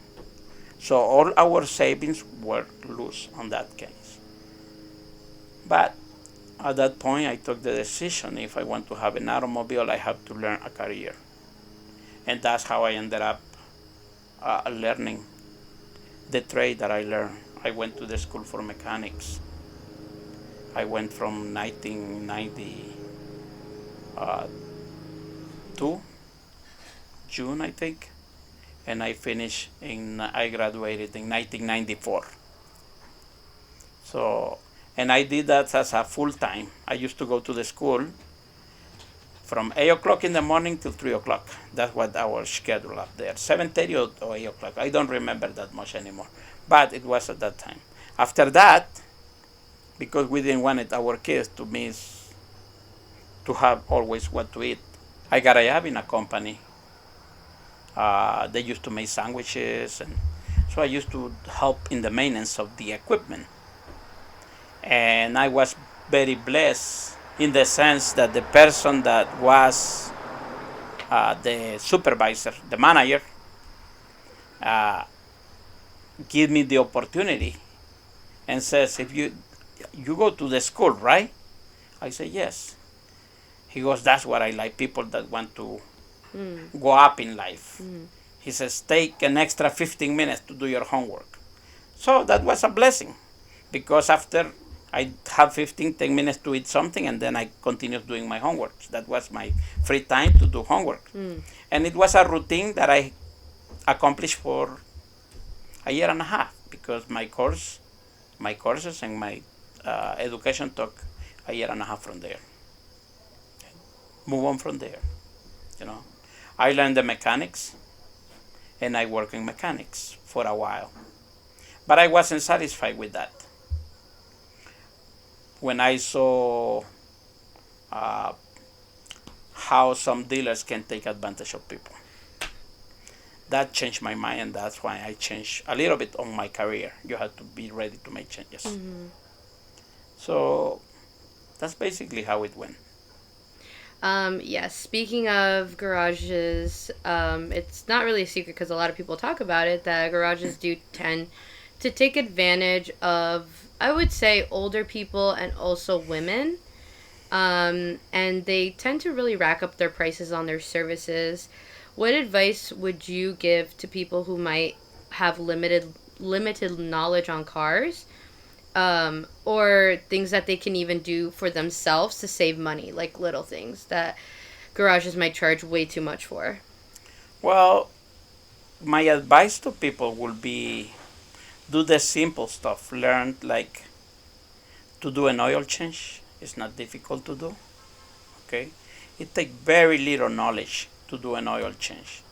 So all our savings were loose on that case. But at that point, I took the decision if I want to have an automobile, I have to learn a career. And that's how I ended up learning the trade that I learned. I went to the school for mechanics. I went from 1992, June, I think, and I graduated in 1994. So, and I did that as a full time. I used to go to the school from 8 o'clock in the morning till 3 o'clock. That's what our schedule up there, 7:30 or 8 o'clock. I don't remember that much anymore, but it was at that time. After that, because we didn't want our kids to miss, to have always what to eat, I got a job in a company. They used to make sandwiches, and so I used to help in the maintenance of the equipment. And I was very blessed in the sense that the person that was the supervisor, the manager, uh, give me the opportunity and says, if you go to the school, right? I say yes. He goes, that's what I like, people that want to go up in life. He says, take an extra 15 minutes to do your homework. So that was a blessing because after I have 10 minutes to eat something and then I continued doing my homework. That was my free time to do homework. And it was a routine that I accomplished for a year and a half because my courses and my education took a year and a half from there. Move on from there, you know. I learned the mechanics and I worked in mechanics for a while. But I wasn't satisfied with that. When I saw how some dealers can take advantage of people, that changed my mind, and that's why I changed a little bit on my career. You have to be ready to make changes. So that's basically how it went. Yes, speaking of garages, it's not really a secret because a lot of people talk about it that garages do tend to take advantage of, I would say, older people and also women. And they tend to really rack up their prices on their services. What advice would you give to people who might have limited knowledge on cars? Or things that they can even do for themselves to save money, like little things that garages might charge way too much for? Well, my advice to people will be do the simple stuff. Learn like to do an oil change. It's not difficult to do. Okay, it takes very little knowledge to do an oil change.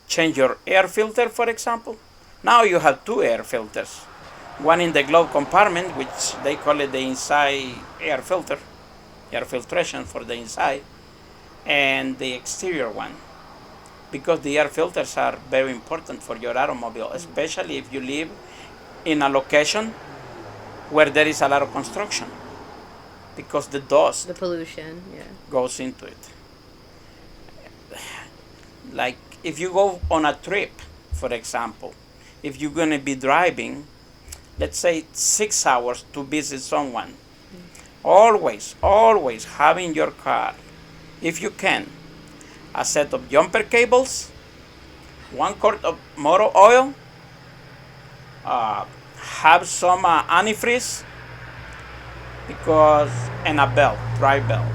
Change your air filter, for example. Now you have two air filters. One in the glove compartment, which they call it the inside air filter, air filtration for the inside, and the exterior one. Because the air filters are very important for your automobile, especially if you live in a location where there is a lot of construction, because the dust The pollution, yeah. goes into it. Like if you go on a trip, for example, if you're going to be driving, let's say 6 hours to visit someone, always have in your car, if you can, a set of jumper cables, 1 quart of motor oil, have some antifreeze, because and a belt, dry belt.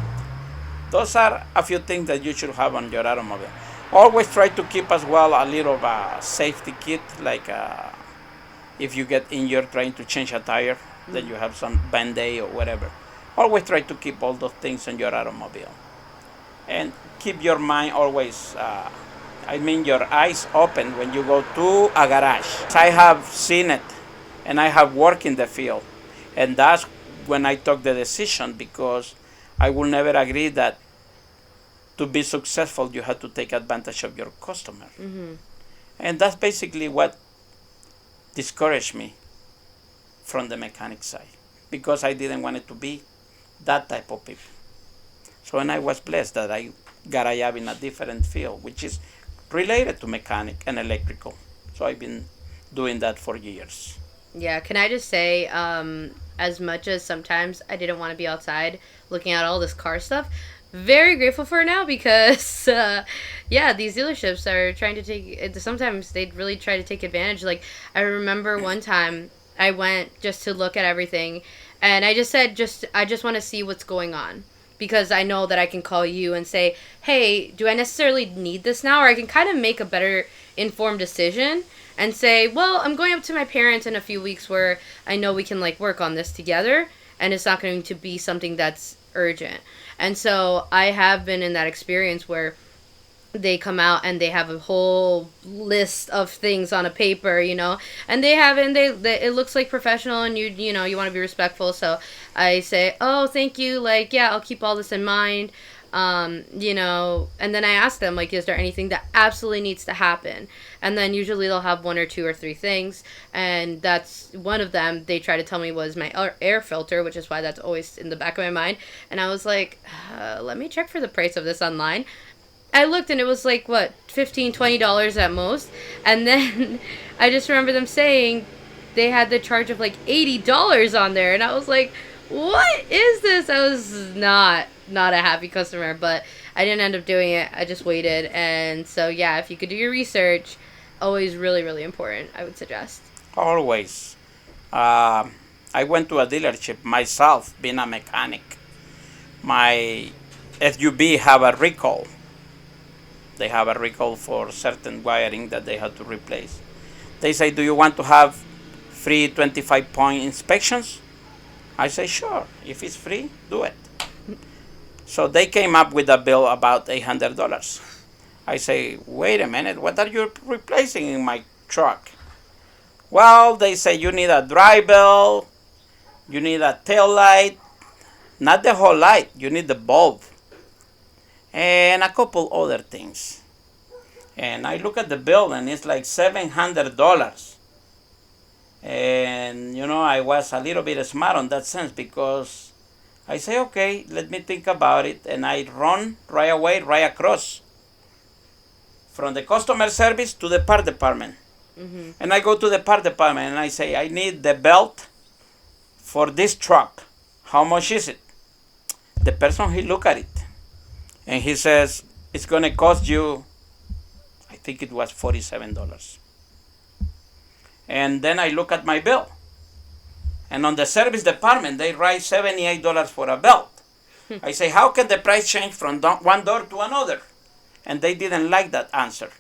Those are a few things that you should have on your automobile. Always try to keep as well a little safety kit, like if you get injured trying to change a tire, then you have some band-aid or whatever. Always try to keep all those things in your automobile. And keep your mind always, your eyes open when you go to a garage. I have seen it and I have worked in the field. And that's when I took the decision, because I will never agree that to be successful you have to take advantage of your customer. And that's basically what discouraged me from the mechanic side, because I didn't want it to be that type of people. So, and I was blessed that I got a job in a different field, which is related to mechanic and electrical. So I've been doing that for years. Yeah, can I just say, as much as sometimes I didn't want to be outside looking at all this car stuff, very grateful for it now because, yeah, these dealerships are trying to take, sometimes they really try to take advantage. Like, I remember one time I went just to look at everything, and I just said, I just want to see what's going on. Because I know that I can call you and say, hey, do I necessarily need this now? Or I can kind of make a better informed decision and say, well, I'm going up to my parents in a few weeks where I know we can, like, work on this together. And it's not going to be something that's urgent. And so I have been in that experience where they come out and they have a whole list of things on a paper, and they have it, and they it looks like professional, and you know you want to be respectful. So I say, oh, thank you, like, yeah, I'll keep all this in mind, and then I ask them, like, is there anything that absolutely needs to happen? And then usually they'll have one or two or three things, and that's one of them they try to tell me was my air filter, which is why that's always in the back of my mind. And I was like, let me check for the price of this online. I looked and it was like, what, $15-$20 at most. And then I just remember them saying they had the charge of like $80 on there. And I was like, what is this? I was not a happy customer, but I didn't end up doing it. I just waited. And so, yeah, if you could do your research, always really, really important, I would suggest. Always. I went to a dealership myself, being a mechanic. My SUV have a recall. They have a recall for certain wiring that they have to replace. They say, do you want to have free 25-point inspections? I say, sure. If it's free, do it. So they came up with a bill about $800. I say, wait a minute, what are you replacing in my truck? Well, they say you need a dry bell, you need a tail light, not the whole light, you need the bulb, and a couple other things. And I look at the bill and it's like $700. And I was a little bit smart on that sense, because I say, okay, let me think about it. And I run right away, right across from the customer service to the part department. Mm-hmm. And I go to the part department and I say, I need the belt for this truck. How much is it? The person, he look at it and he says, it's going to cost you, I think it was $47. And then I look at my bill. And on the service department, they write $78 for a belt. I say, how can the price change from one door to another? And they didn't like that answer,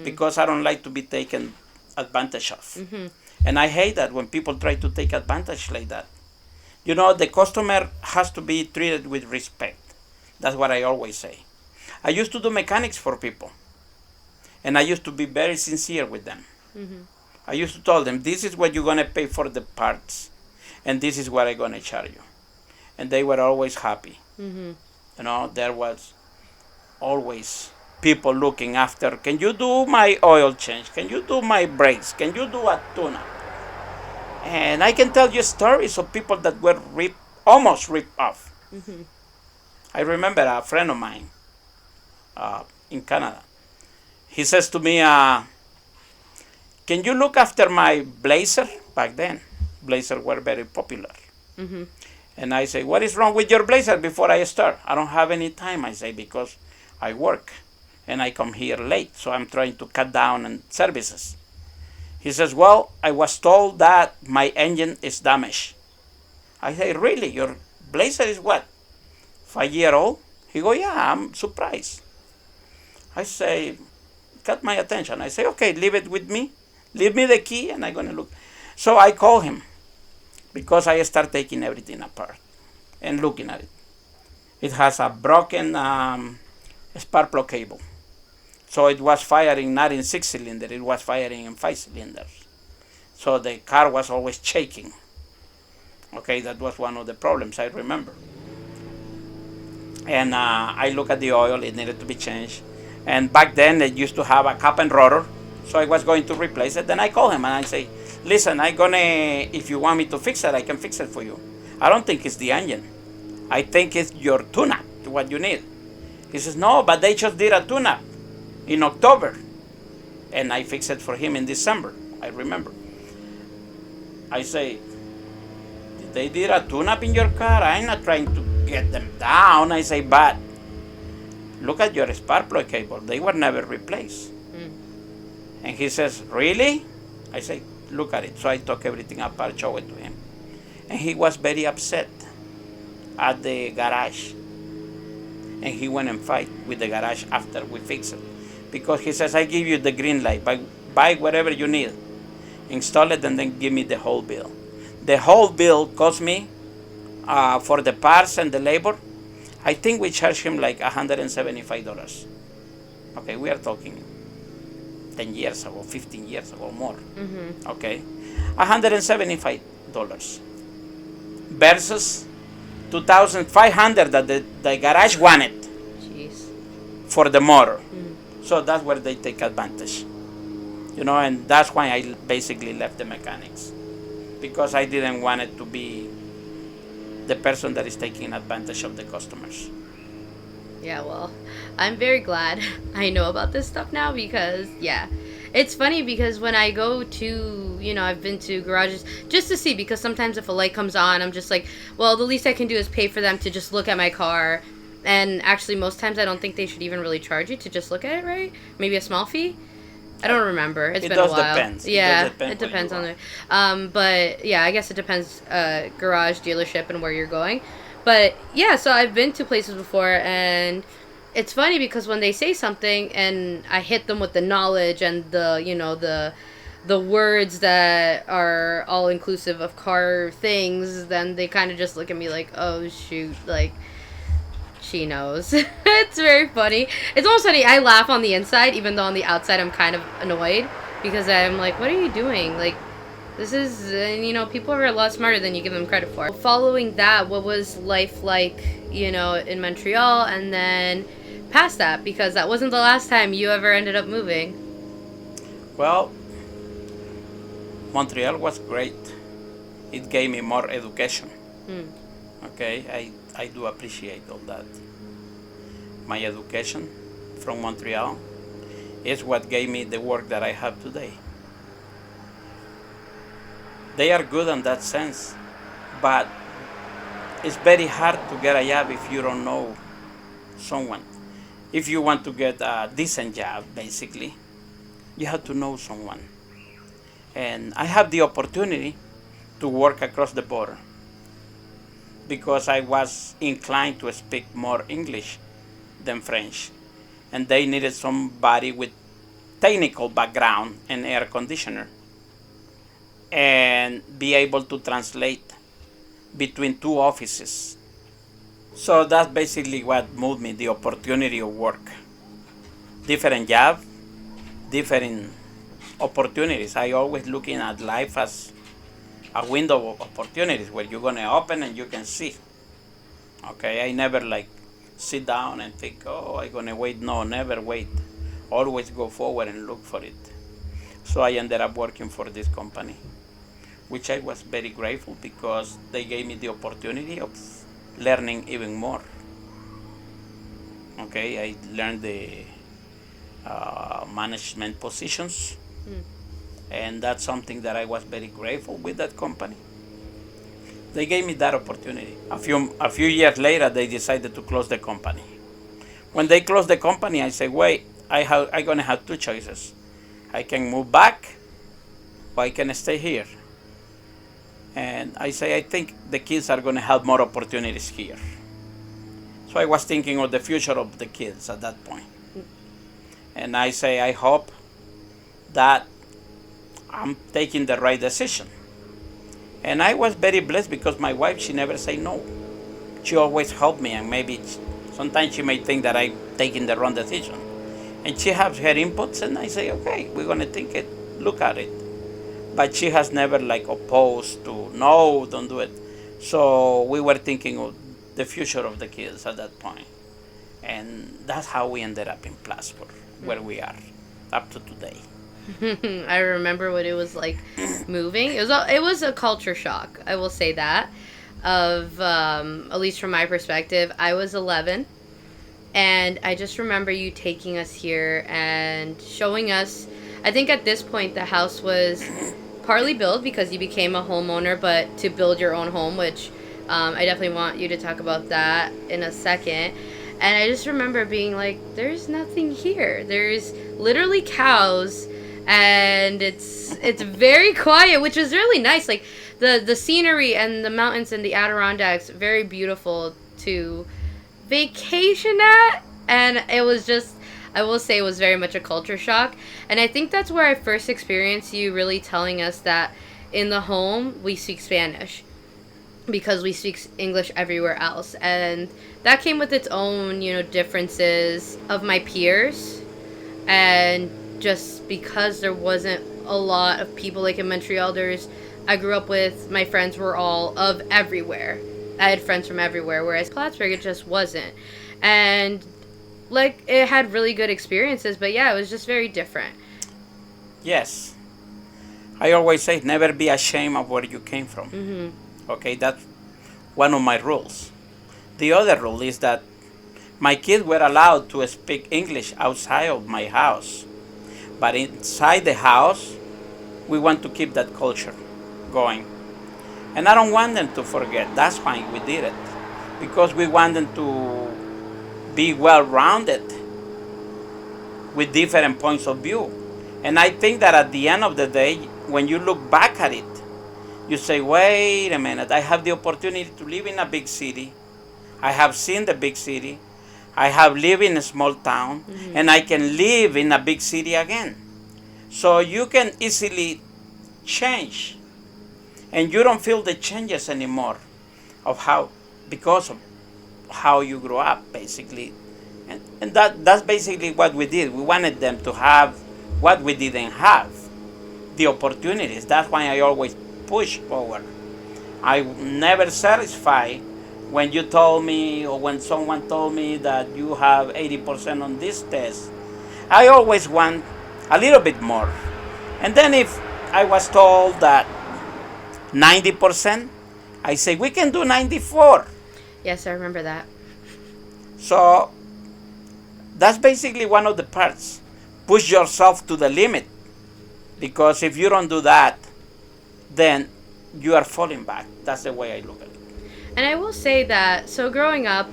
because I don't like to be taken advantage of. Mm-hmm. And I hate that when people try to take advantage like that. The customer has to be treated with respect. That's what I always say. I used to do mechanics for people, and I used to be very sincere with them. Mm-hmm. I used to tell them, this is what you're going to pay for the parts, and this is what I'm going to charge you. And they were always happy. Mm-hmm. There was always people looking after, can you do my oil change? Can you do my brakes? Can you do a tune-up? And I can tell you stories of people that were almost ripped off. Mm-hmm. I remember a friend of mine in Canada. He says to me, can you look after my blazer? Back then, blazers were very popular. Mm-hmm. And I say, what is wrong with your blazer before I start? I don't have any time, I say, because I work and I come here late, so I'm trying to cut down on services. He says, well, I was told that my engine is damaged. I say, really? Your blazer is what, 5-year-old? He go, yeah, I'm surprised. I say, got my attention. I say, okay, leave it with me. Leave me the key and I'm going to look. So I call him. because I start taking everything apart and looking at it. It has a broken spark plug cable. So it was firing not in 6 cylinder, it was firing in 5 cylinders. So the car was always shaking. Okay, that was one of the problems I remember. And I look at the oil, it needed to be changed. And back then it used to have a cap and rotor, so I was going to replace it. Then I call him and I say, listen, if you want me to fix it, I can fix it for you. I don't think it's the engine. I think it's your tune-up, what you need. He says, no, but they just did a tune-up in October. And I fixed it for him in December, I remember. I say, they did a tune-up in your car? I'm not trying to get them down. I say, but look at your spark plug cable. They were never replaced. And he says, really? I say, look at it. So I took everything apart, show it to him. And he was very upset at the garage. And he went and fight with the garage after we fixed it. Because he says, I give you the green light. Buy whatever you need. Install it and then give me the whole bill. The whole bill cost me, for the parts and the labor, I think we charged him like $175. Okay, we are talking 10 years ago, 15 years ago, more. Okay, $175 versus 2,500 that the garage wanted. Jeez. For the motor. So that's where they take advantage. And that's why I basically left the mechanics, because I didn't want it to be the person that is taking advantage of the customers. Yeah, well, I'm very glad I know about this stuff now because, yeah. It's funny because when I go to, I've been to garages just to see, because sometimes if a light comes on, I'm just like, well, the least I can do is pay for them to just look at my car. And actually, most times I don't think they should even really charge you to just look at it, right? Maybe a small fee? I don't remember. It's been a while. Depends. Yeah, it depends on it. But yeah, I guess it depends garage, dealership, and where you're going. But yeah, so I've been to places before, and it's funny because when they say something and I hit them with the knowledge and the words that are all inclusive of car things, then they kind of just look at me like, oh shoot, like, she knows. It's very funny. It's almost funny. I laugh on the inside, even though on the outside I'm kind of annoyed, because I'm like, what are you doing? Like, this is, people are a lot smarter than you give them credit for. Following that, what was life like, in Montreal, and then past that, because that wasn't the last time you ever ended up moving? Well, Montreal was great. It gave me more education. Okay, I do appreciate all that. My education from Montreal is what gave me the work that I have today. They are good in that sense, but it's very hard to get a job if you don't know someone. If you want to get a decent job, basically, you have to know someone. And I have the opportunity to work across the border because I was inclined to speak more English than French. And they needed somebody with technical background and air conditioner and be able to translate between two offices. So that's basically what moved me, the opportunity of work. Different job, different opportunities. I always looking at life as a window of opportunities where you're gonna open and you can see. Okay, I never sit down and think, oh, I'm gonna wait. No, never wait. Always go forward and look for it. So I ended up working for this company, which I was very grateful because they gave me the opportunity of learning even more. Okay, I learned the management positions, and that's something that I was very grateful with that company. They gave me that opportunity. A few years later, they decided to close the company. When they closed the company, I said, wait, I'm gonna have two choices. I can move back, or I can stay here. And I say, I think the kids are gonna have more opportunities here. So I was thinking of the future of the kids at that point. And I say, I hope that I'm taking the right decision. And I was very blessed because my wife, she never say no. She always helped me, and maybe sometimes she may think that I'm taking the wrong decision. And she has her inputs, and I say, okay, we're gonna think it, look at it. But she has never like opposed to no, don't do it. So we were thinking of the future of the kids at that point, and that's how we ended up in Plattsburgh, where we are up to today. I remember what it was like moving. It was a culture shock. I will say that. Of at least from my perspective, I was 11, and I just remember you taking us here and showing us. I think at this point the house was partly built because you became a homeowner, but to build your own home, which I definitely want you to talk about that in a second. And I just remember being like, "There's nothing here. There's literally cows, and it's very quiet, which is really nice. Like the scenery and the mountains and the Adirondacks, very beautiful to vacation at." And it was just, I will say, it was very much a culture shock. And I think that's where I first experienced you really telling us that in the home we speak Spanish because we speak English everywhere else. And that came with its own, differences of my peers. And just because there wasn't a lot of people like in Montreal, I grew up with, my friends were all of everywhere. I had friends from everywhere, whereas Plattsburgh, it just wasn't. And like, it had really good experiences, but yeah, it was just very different. Yes, I always say never be ashamed of where you came from. Okay, that's one of my rules. The other rule is that my kids were allowed to speak English outside of my house, but inside the house, we want to keep that culture going. And I don't want them to forget. That's why we did it, because we want them to be well rounded with different points of view. And I think that at the end of the day, when you look back at it, you say, wait a minute, I have the opportunity to live in a big city. I have seen the big city. I have lived in a small town, and I can live in a big city again. So you can easily change, and you don't feel the changes anymore because of how you grew up, basically. And that's basically what we did. We wanted them to have what we didn't have, the opportunities. That's why I always push forward. I never satisfy when you told me, or when someone told me that you have 80% on this test. I always want a little bit more. And then if I was told that 90%, I say we can do 94. Yes, I remember that. So that's basically one of the parts. Push yourself to the limit, because if you don't do that, then you are falling back. That's the way I look at it. And I will say that, so growing up,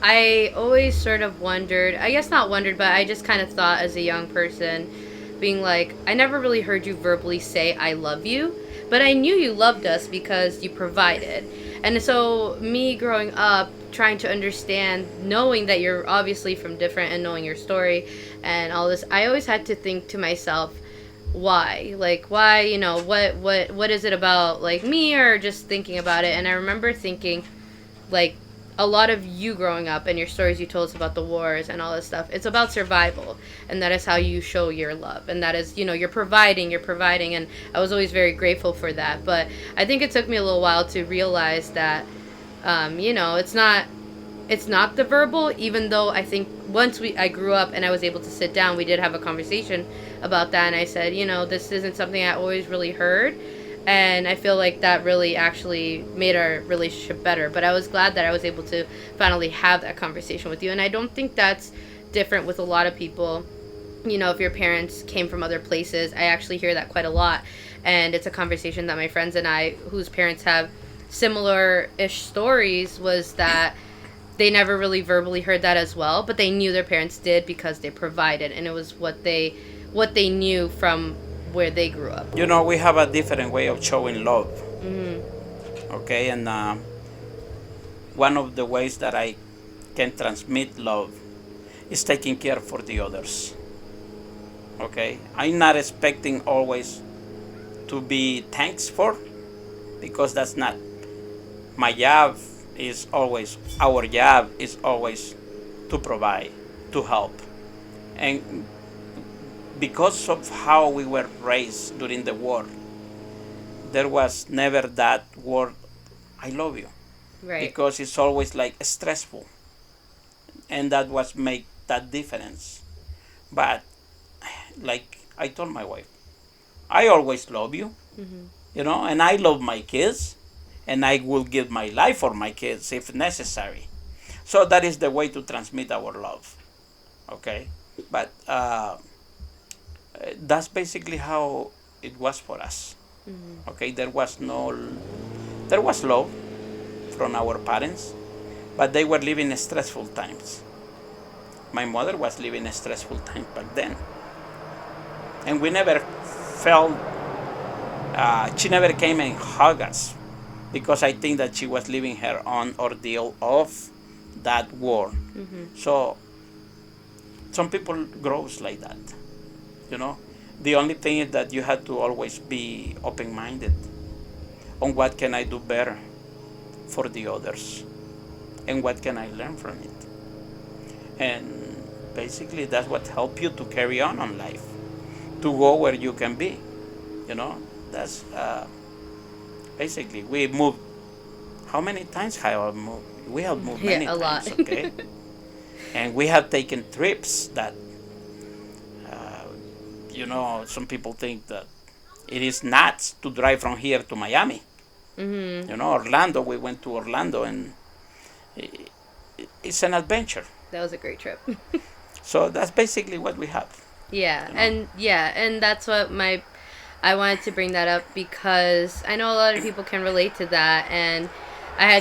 I always sort of wondered, I guess not wondered, but I just kind of thought as a young person, being like, I never really heard you verbally say, I love you, but I knew you loved us because you provided. And so me growing up, trying to understand, knowing that you're obviously from different and knowing your story and all this, I always had to think to myself, why? Like, why, what is it about, like, me, or just thinking about it? And I remember thinking, like, a lot of you growing up and your stories you told us about the wars and all this stuff, it's about survival, and that is how you show your love, and that is, you're providing, and I was always very grateful for that. But I think it took me a little while to realize that, it's not the verbal, even though I think once I grew up and I was able to sit down, we did have a conversation about that, and I said, this isn't something I always really heard, and I feel like that really actually made our relationship better. But I was glad that I was able to finally have that conversation with you, and I don't think that's different with a lot of people. If your parents came from other places, I actually hear that quite a lot, and it's a conversation that my friends and I, whose parents have similar-ish stories, was that they never really verbally heard that as well, but they knew their parents did because they provided, and it was what they knew from where they grew up. We have a different way of showing love. Okay, and one of the ways that I can transmit love is taking care for the others. Okay, I'm not expecting always to be thanks for, because that's not my job. Is always our job is always to provide, to help, and because of how we were raised during the war, there was never that word "I love you" Right. because it's always like stressful, and that was make that difference. But like I told my wife, I always love you, Mm-hmm. and I love my kids, and I will give my life for my kids if necessary. So that is the way to transmit our love. Okay, but that's basically how it was for us. Mm-hmm. Okay, there was love from our parents, but they were living stressful times. My mother was living a stressful time back then, and we never felt. She never came and hugged us because I think that she was living her own ordeal of that war. Mm-hmm. So some people grows like that, you know. The only thing is that you have to always be open-minded on what can I do better for the others and what can I learn from it. And basically that's what helps you to carry on life, to go where you can be, you know. That's basically we moved. How many times have I moved? We have moved Yeah, many a lot. times, okay? And we have taken trips that, some people think that it is nuts to drive from here to Miami. Mm-hmm. Orlando, we went to Orlando, and it's an adventure. That was a great trip. So that's basically what we have, Yeah, you know. and that's what my I wanted to bring that up because I know a lot of people can relate to that, and I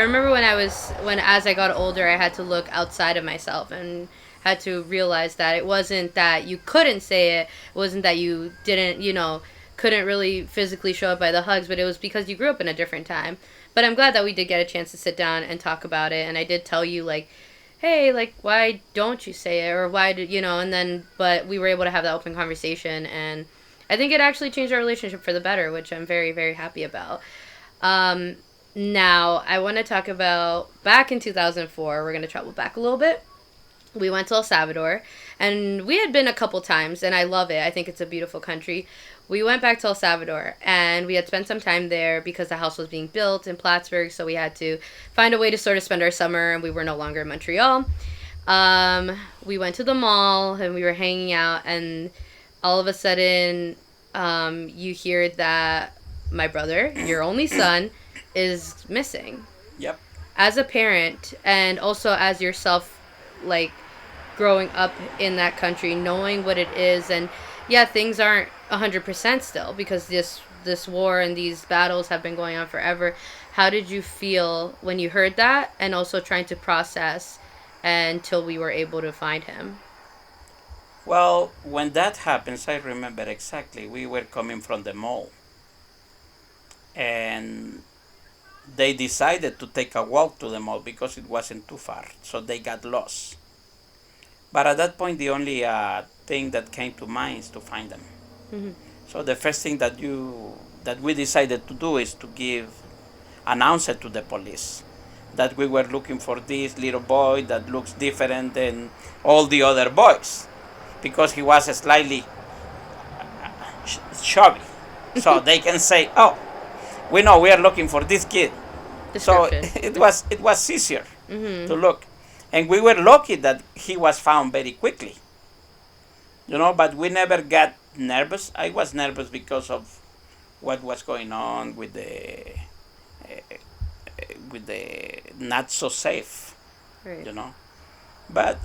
remember when as I got older I had to look outside of myself and had to realize that it wasn't that you couldn't say it wasn't that you didn't, couldn't really physically show up by the hugs, but it was because you grew up in a different time. But I'm glad that we did get a chance to sit down and talk about it, and I did tell you, like, hey, like, why don't you say it, or why did, and then but we were able to have that open conversation, and I think it actually changed our relationship for the better, which I'm very, very happy about. um Now I want to talk about back in 2004. We're going to travel back a little bit. We went to El Salvador, and we had been a couple times, and I love it. I think it's a beautiful country. We went back to El Salvador, and we had spent some time there because the house was being built in Plattsburgh, so we had to find a way to sort of spend our summer, and we were no longer in Montreal. We went to the mall, and we were hanging out, and all of a sudden, you hear that my brother, your only son, is missing. Yep. As a parent, and also as yourself, like, growing up in that country, knowing what it is, and yeah, things aren't 100% still because this war and these battles have been going on forever. How did you feel when you heard that, and also trying to process until we were able to find him? Well, when that happens, I remember exactly. We were coming from the mall, and they decided to take a walk to the mall because it wasn't too far, so they got lost. But at that point, the only thing that came to mind is to find them. Mm-hmm. So the first thing that we decided to do is to announce it to the police that we were looking for this little boy that looks different than all the other boys because he was slightly chubby. So they can say, "Oh, we know we are looking for this kid." So Description. it was easier Mm-hmm. to look, and we were lucky that he was found very quickly. But we never got nervous. I was nervous because of what was going on with the not so safe, Right. you know. But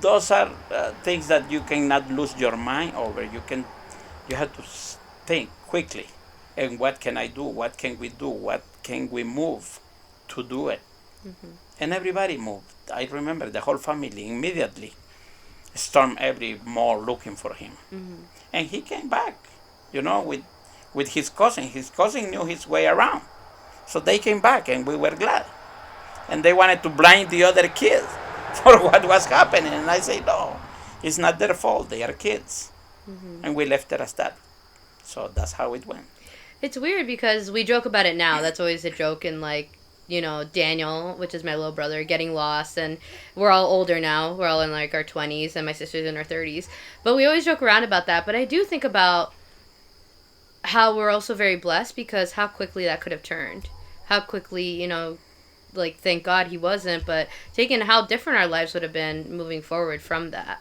those are things that you cannot lose your mind over. You have to think quickly, and what can I do? What can we do? What can we move to do it? Mm-hmm. And everybody moved. I remember the whole family immediately stormed every mall looking for him, Mm-hmm. and he came back, with his cousin. His cousin knew his way around, so they came back, and we were glad. And they wanted to blame the other kids for what was happening, and I say no, it's not their fault. They are kids, Mm-hmm. and we left it as that. So that's how it went. It's weird because we joke about it now. That's always a joke in like, Daniel, which is my little brother, getting lost, and we're all older now. We're all in like our 20s and my sister's in her 30s. But we always joke around about that, but I do think about how we're also very blessed because how quickly that could have turned. How quickly, like thank God he wasn't, but taking how different our lives would have been moving forward from that.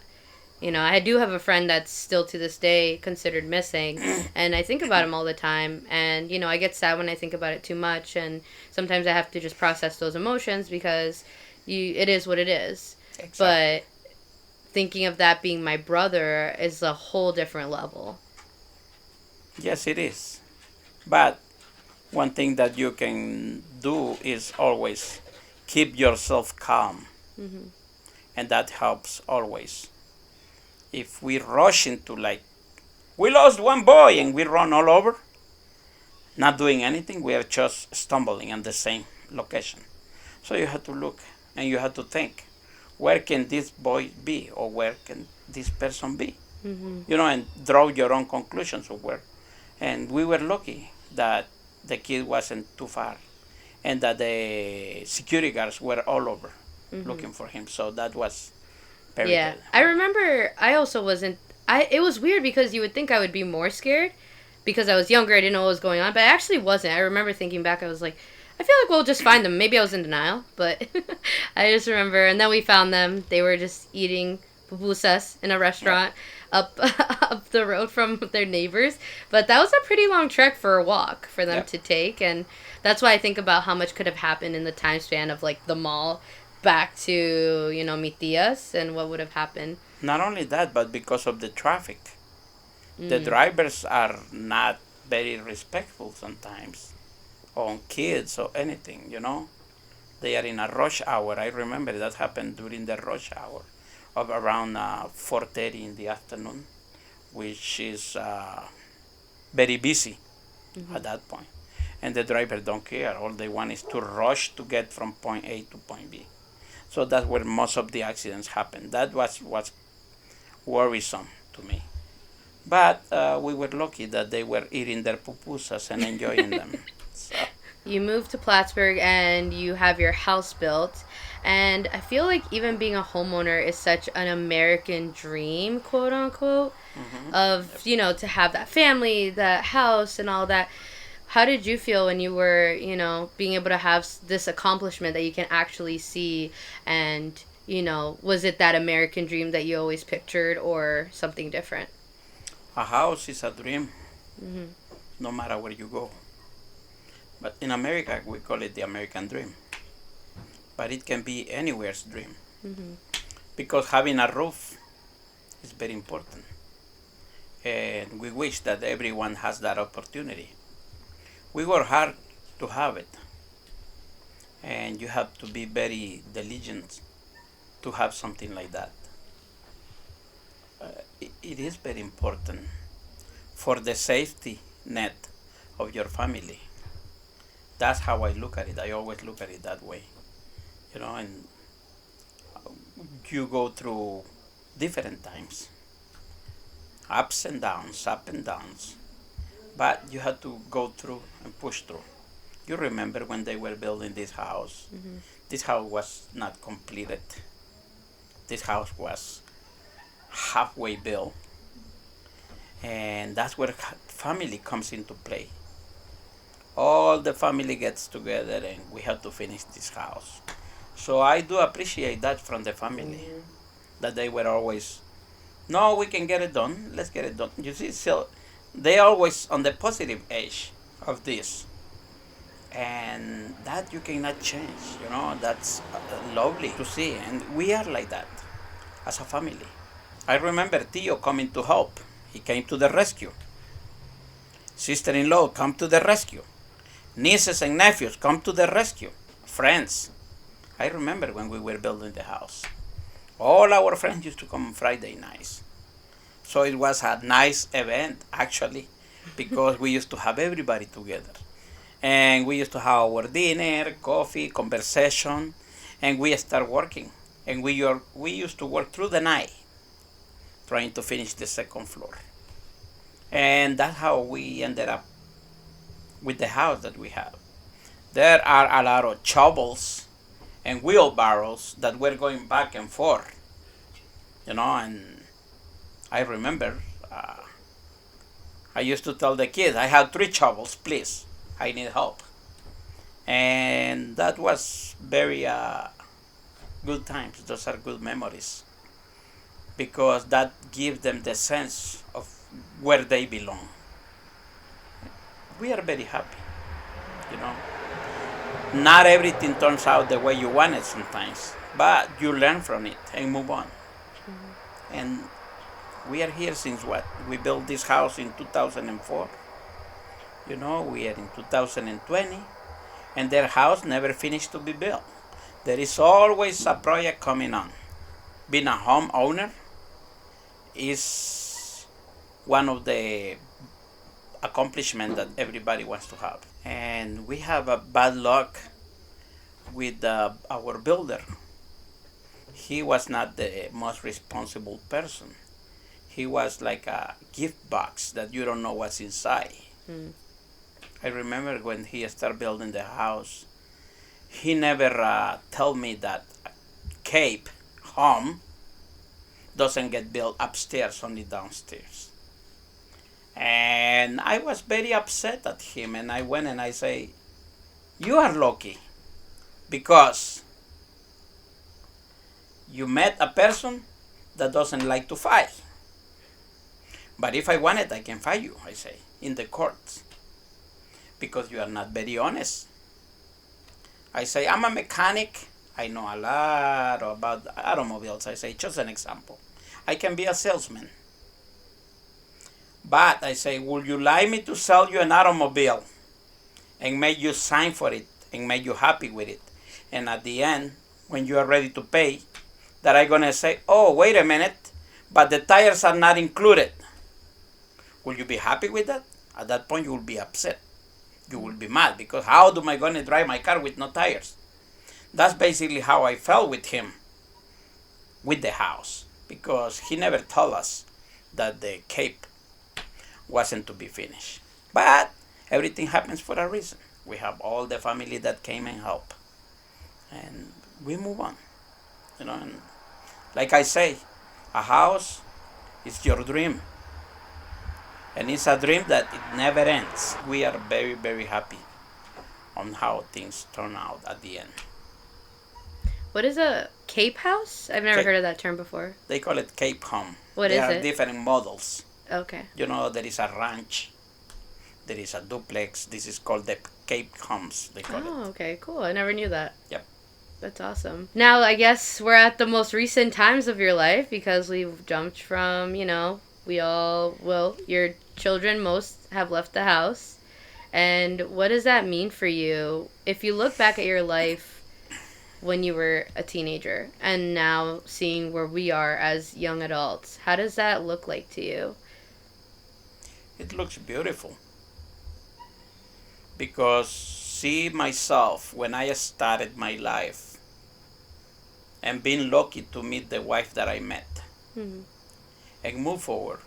I do have a friend that's still to this day considered missing, and I think about him all the time. And I get sad when I think about it too much, and sometimes I have to just process those emotions because it is what it is. Exactly. But thinking of that being my brother is a whole different level. Yes, it is. But one thing that you can do is always keep yourself calm, Hmm. and that helps always. If we rush into like we lost one boy and we run all over, not doing anything, we are just stumbling in the same location. So you have to look and you have to think, where can this boy be or where can this person be? Hmm. And draw your own conclusions of where. And we were lucky that the kid wasn't too far and that the security guards were all over Hmm. looking for him. So that was very Yeah, good. I remember. I also wasn't. I It was weird because you would think I would be more scared because I was younger. I didn't know what was going on, but I actually wasn't. I remember thinking back. I was like, I feel like we'll just find them. Maybe I was in denial, but I just remember. And then we found them. They were just eating pupusas in a Yep. restaurant up up the road from their neighbors. But that was a pretty long trek for a walk for them Yep. to take, and that's why I think about how much could have happened in the time span of like the mall back to mi tias and what would have happened. Not only that, but because of the traffic, the Mm. drivers are not very respectful sometimes on kids or anything. They are in a rush hour. I remember that happened during the rush hour of around 4:30 in the afternoon, which is very busy Hmm. at that point. And the driver don't care. All they want is to rush to get from point A to point B. So that's where most of the accidents happen. That was worrisome to me. But we were lucky that they were eating their pupusas and enjoying them. So You move to Plattsburgh and you have your house built. And I feel like even being a homeowner is such an American dream, quote unquote, mhm. of, to have that family, that house, and all that. How did you feel when you were, being able to have this accomplishment that you can actually see? And, was it that American dream that you always pictured or something different? A house is a dream, Hmm. no matter where you go. But in America, we call it the American dream. But it can be anywhere's dream Hmm. because having a roof is very important. And we wish that everyone has that opportunity. We work hard to have it, and you have to be very diligent to have something like that. It is very important for the safety net of your family. That's how I look at it. I always look at it that way. And you go through different times, ups and downs, up and downs, but you had to go through and push through. You remember when they were building this house? Hmm. This house was not completed. This house was halfway built, and that's where family comes into play. All the family gets together, and we have to finish this house. So I do appreciate that from the family, that they were always, no, we can get it done. Let's get it done. You see, so they always on the positive edge of this, and that you cannot change. That's lovely to see, and we are like that as a family. I remember Tio coming to help. He came to the rescue. Sister-in-law come to the rescue. Nieces and nephews come to the rescue. Friends. I remember when we were building the house. All our friends used to come on Friday nights. So it was a nice event actually because we used to have everybody together. And we used to have our dinner, coffee, conversation, and we start working. And we used to work through the night trying to finish the second floor. And that's how we ended up with the house that we have. There are a lot of shovels and wheelbarrows that were going back and forth, and I remember I used to tell the kids, I have 3 shovels, please. I need help. And that was very good times. Those are good memories because that gives them the sense of where they belong. We are very happy, you know. Not everything turns out the way you want it sometimes, but you learn from it and move on. And we are here since what? We built this house in 2004. We are in 2020, and their house never finished to be built. There is always a project coming on. Being a homeowner is one of the accomplishments that everybody wants to have. And we have a bad luck with our builder. He was not the most responsible person. He was like a gift box that you don't know what's inside. Mm. I remember when he started building the house, he never told me that Cape home doesn't get built upstairs, only downstairs. And I was very upset at him, and I went and I say, you are lucky because you met a person that doesn't like to fight. But if I want it, I can fight you, I say, in the courts, because you are not very honest. I say, I'm a mechanic. I know a lot about automobiles. I say, just an example. I can be a salesman. But I say, would you like me to sell you an automobile and make you sign for it and make you happy with it? And at the end, when you are ready to pay, that I'm going to say, oh, wait a minute, but the tires are not included. Will you be happy with that? At that point, you will be upset. You will be mad because how am I going to drive my car with no tires? That's basically how I felt with him, with the house, because he never told us that the Cape wasn't to be finished. But everything happens for a reason. We have all the family that came and helped. And we move on. And like I say, a house is your dream. And it's a dream that it never ends. We are very, very happy on how things turn out at the end. What is a Cape house? I've never heard of that term before. They call it Cape home. What is it? There are different models. Okay. There is a ranch. There is a duplex. This is called the Cape homes, they call it. Oh, okay, cool. I never knew that. Yep. That's awesome. Now, I guess we're at the most recent times of your life because we've jumped from, your children most have left the house. And what does that mean for you? If you look back at your life when you were a teenager and now seeing where we are as young adults, how does that look like to you? It looks beautiful. Because see myself when I started my life and being lucky to meet the wife that I met and move forward,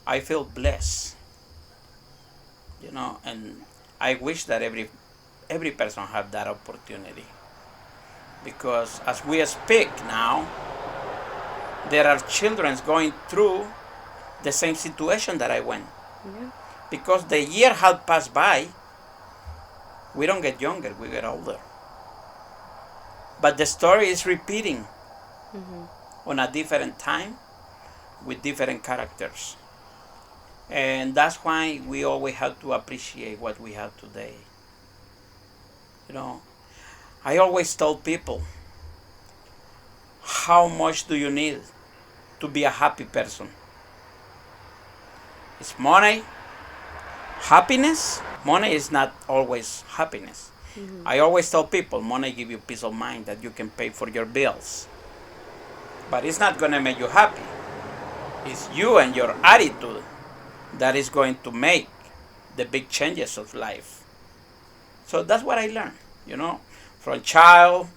I feel blessed. And I wish that every person have that opportunity. Because as we speak now, there are children going through the same situation that I went. Yeah. Because the year had passed by, we don't get younger, we get older. But the story is repeating on a different time with different characters. And that's why we always have to appreciate what we have today. I always tell people, how much do you need to be a happy person? It's money, happiness. Money is not always happiness. I always tell people, money gives you peace of mind that you can pay for your bills. But it's not going to make you happy. It's you and your attitude that is going to make the big changes of life. So that's what I learned, from child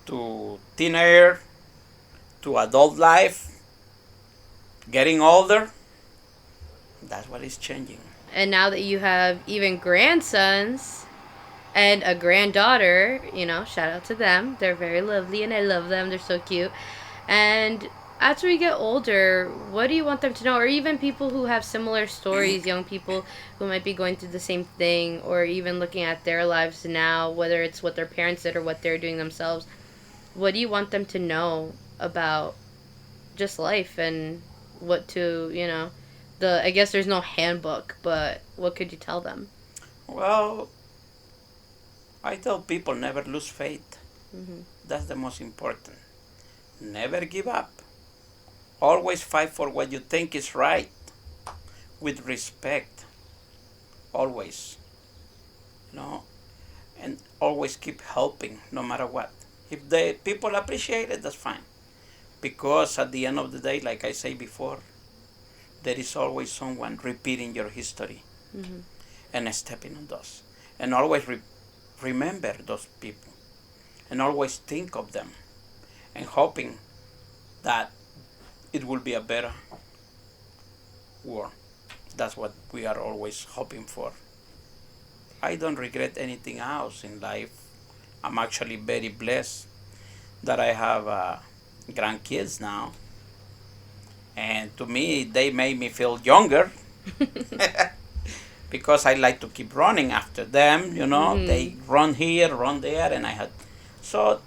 to teenager to adult life, getting older. That's what is changing. And now that you have even grandsons and a granddaughter, shout out to them. They're very lovely and I love them. They're so cute. And as we get older, what do you want them to know? Or even people who have similar stories, young people who might be going through the same thing, or even looking at their lives now, whether it's what their parents did or what they're doing themselves. What do you want them to know about just life and what to, I guess there's no handbook, but what could you tell them? Well, I tell people never lose faith. Hmm. That's the most important. Never give up. Always fight for what you think is right with respect. Always. You know, and always keep helping no matter what. If the people appreciate it, that's fine. Because at the end of the day, like I say before, there is always someone repeating your history Hmm. and stepping on those. And always remember those people and always think of them and hoping that it will be a better world. That's what we are always hoping for. I don't regret anything else in life. I'm actually very blessed that I have grandkids now. And to me, they made me feel younger because I like to keep running after them. Hmm. They run here, run there, and I had. So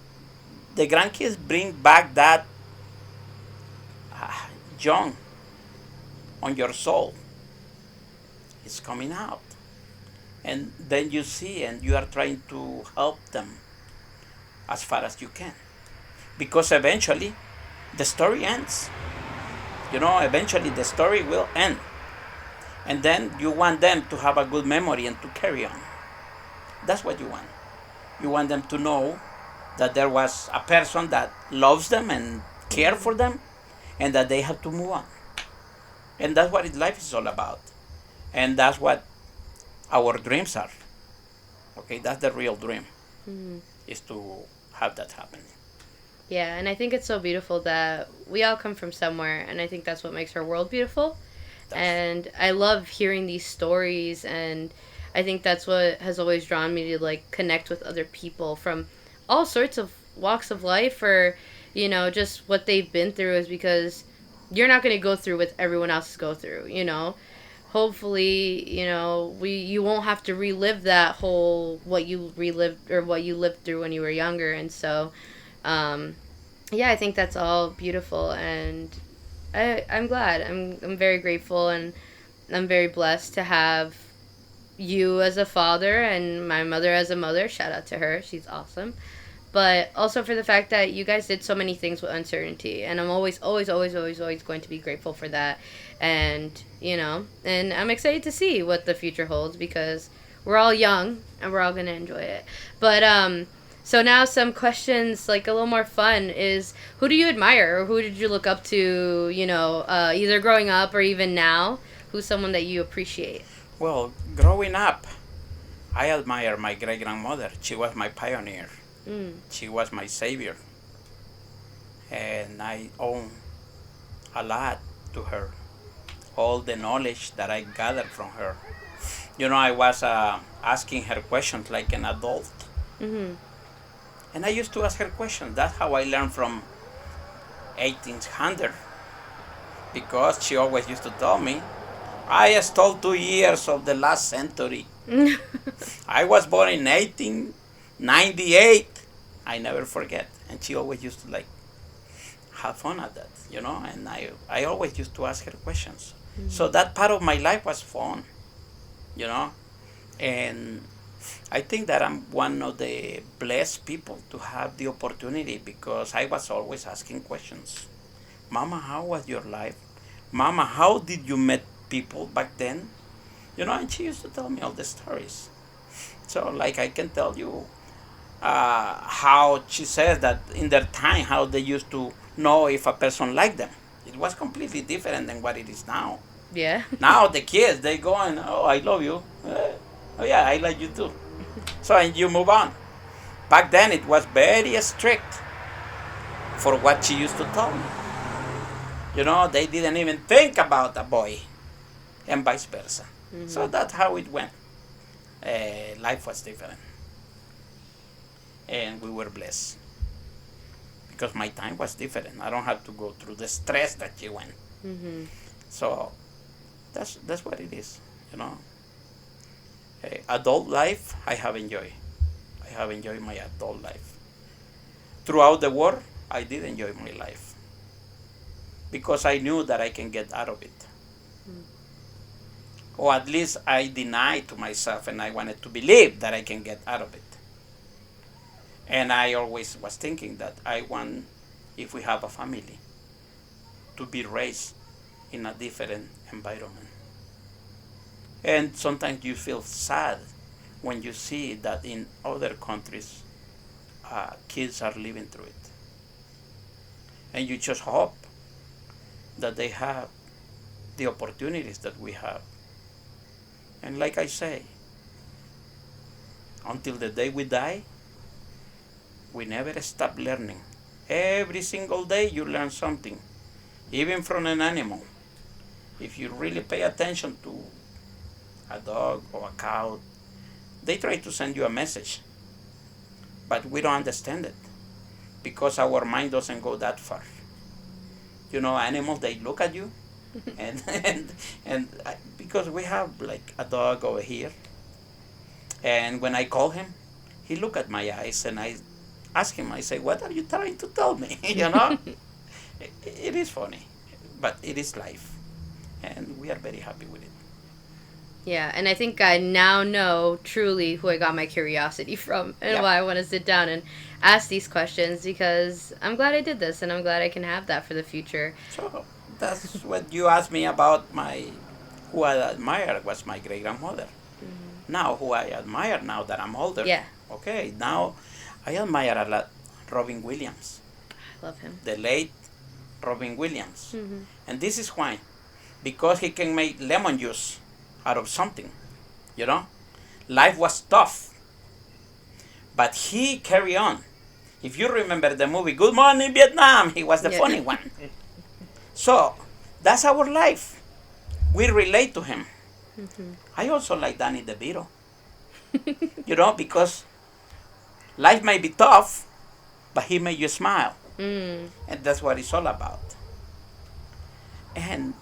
the grandkids bring back that young on your soul. It's coming out. And then you see, and you are trying to help them as far as you can. Because eventually, the story ends. Eventually the story will end. And then you want them to have a good memory and to carry on. That's what you want. You want them to know that there was a person that loves them and cares Hmm. for them and that they have to move on. And that's what life is all about. And that's what our dreams are. Okay, that's the real dream, Hmm. is to have that happen. Yeah, and I think it's so beautiful that we all come from somewhere, and I think that's what makes our world beautiful. That's And I love hearing these stories, and I think that's what has always drawn me to like connect with other people from all sorts of walks of life, or just what they've been through, is because you're not going to go through what everyone else go through. Hopefully, we you won't have to relive that whole what you relived or what you lived through when you were younger. And so um yeah, I think that's all beautiful, and I'm glad. I'm very grateful, and I'm very blessed to have you as a father and my mother as a mother. Shout out to her. She's awesome. But also for the fact that you guys did so many things with uncertainty, and I'm always always always always always going to be grateful for that. And I'm excited to see what the future holds, because we're all young and we're all going to enjoy it. But so now some questions, like a little more fun, is who do you admire, or who did you look up to, either growing up or even now? Who's someone that you appreciate? well, growing up, I admire my great grandmother. She was my pioneer. Mm. She was my savior, and I owe a lot to her. All the knowledge that I gathered from her. I was asking her questions like an adult, Mm-hmm. and I used to ask her questions. That's how I learned from 1800, because she always used to tell me, I stole 2 years of the last century. I was born in 1898. I never forget. And she always used to like have fun at that. And I always used to ask her questions. So Mm-hmm. that part of my life was fun, you know. And I think that I'm one of the blessed people to have the opportunity, because I was always asking questions. Mama, how was your life? Mama, how did you meet people back then? And she used to tell me all the stories. So, like, I can tell you how she says that in their time, how they used to know if a person liked them. It was completely different than what it is now. Yeah. Now the kids, they go and, oh, I love you. Oh yeah, I like you too. So and you move on. Back then it was very strict for what she used to tell me. They didn't even think about a boy, and vice versa. So that's how it went. Life was different, and we were blessed because my time was different. I don't have to go through the stress that you went. So that's what it is, you know. Adult life, I have enjoyed. I have enjoyed my adult life. Throughout the war, I did enjoy my life because I knew that I can get out of it. Or at least I denied to myself and I wanted to believe that I can get out of it. And I always was thinking that I want, if we have a family, to be raised in a different environment. And sometimes you feel sad when you see that in other countries, kids are living through it. And you just hope that they have the opportunities that we have. And like I say, until the day we die, we never stop learning. Every single day you learn something, even from an animal. If you really pay attention to a dog or a cow, they try to send you a message, but we don't understand it because our mind doesn't go that far. You know, animals, they look at you, and because we have like a dog over here, and when I call him, he look at my eyes, and I ask him, I say, what are you trying to tell me? You know, it is funny, but it is life, and we are very happy with it. Yeah, and I think I now know truly who I got my curiosity from and Yep. why I want to sit down and ask these questions, because I'm glad I did this and I'm glad I can have that for the future. So that's what you asked me about. My who I admire was my great grandmother. Now who I admire now that I'm older. Yeah, Okay, now I admire a lot Robin Williams, I love him. the late Robin Williams, and this is why, because he can make lemon juice out of something. You know, life was tough, but he carry on. If you remember the movie Good Morning Vietnam, he was the Yeah. funny one. So that's our life. We relate to him. I also like Danny DeVito, you know, because life may be tough, but he made you smile. And that's what it's all about. And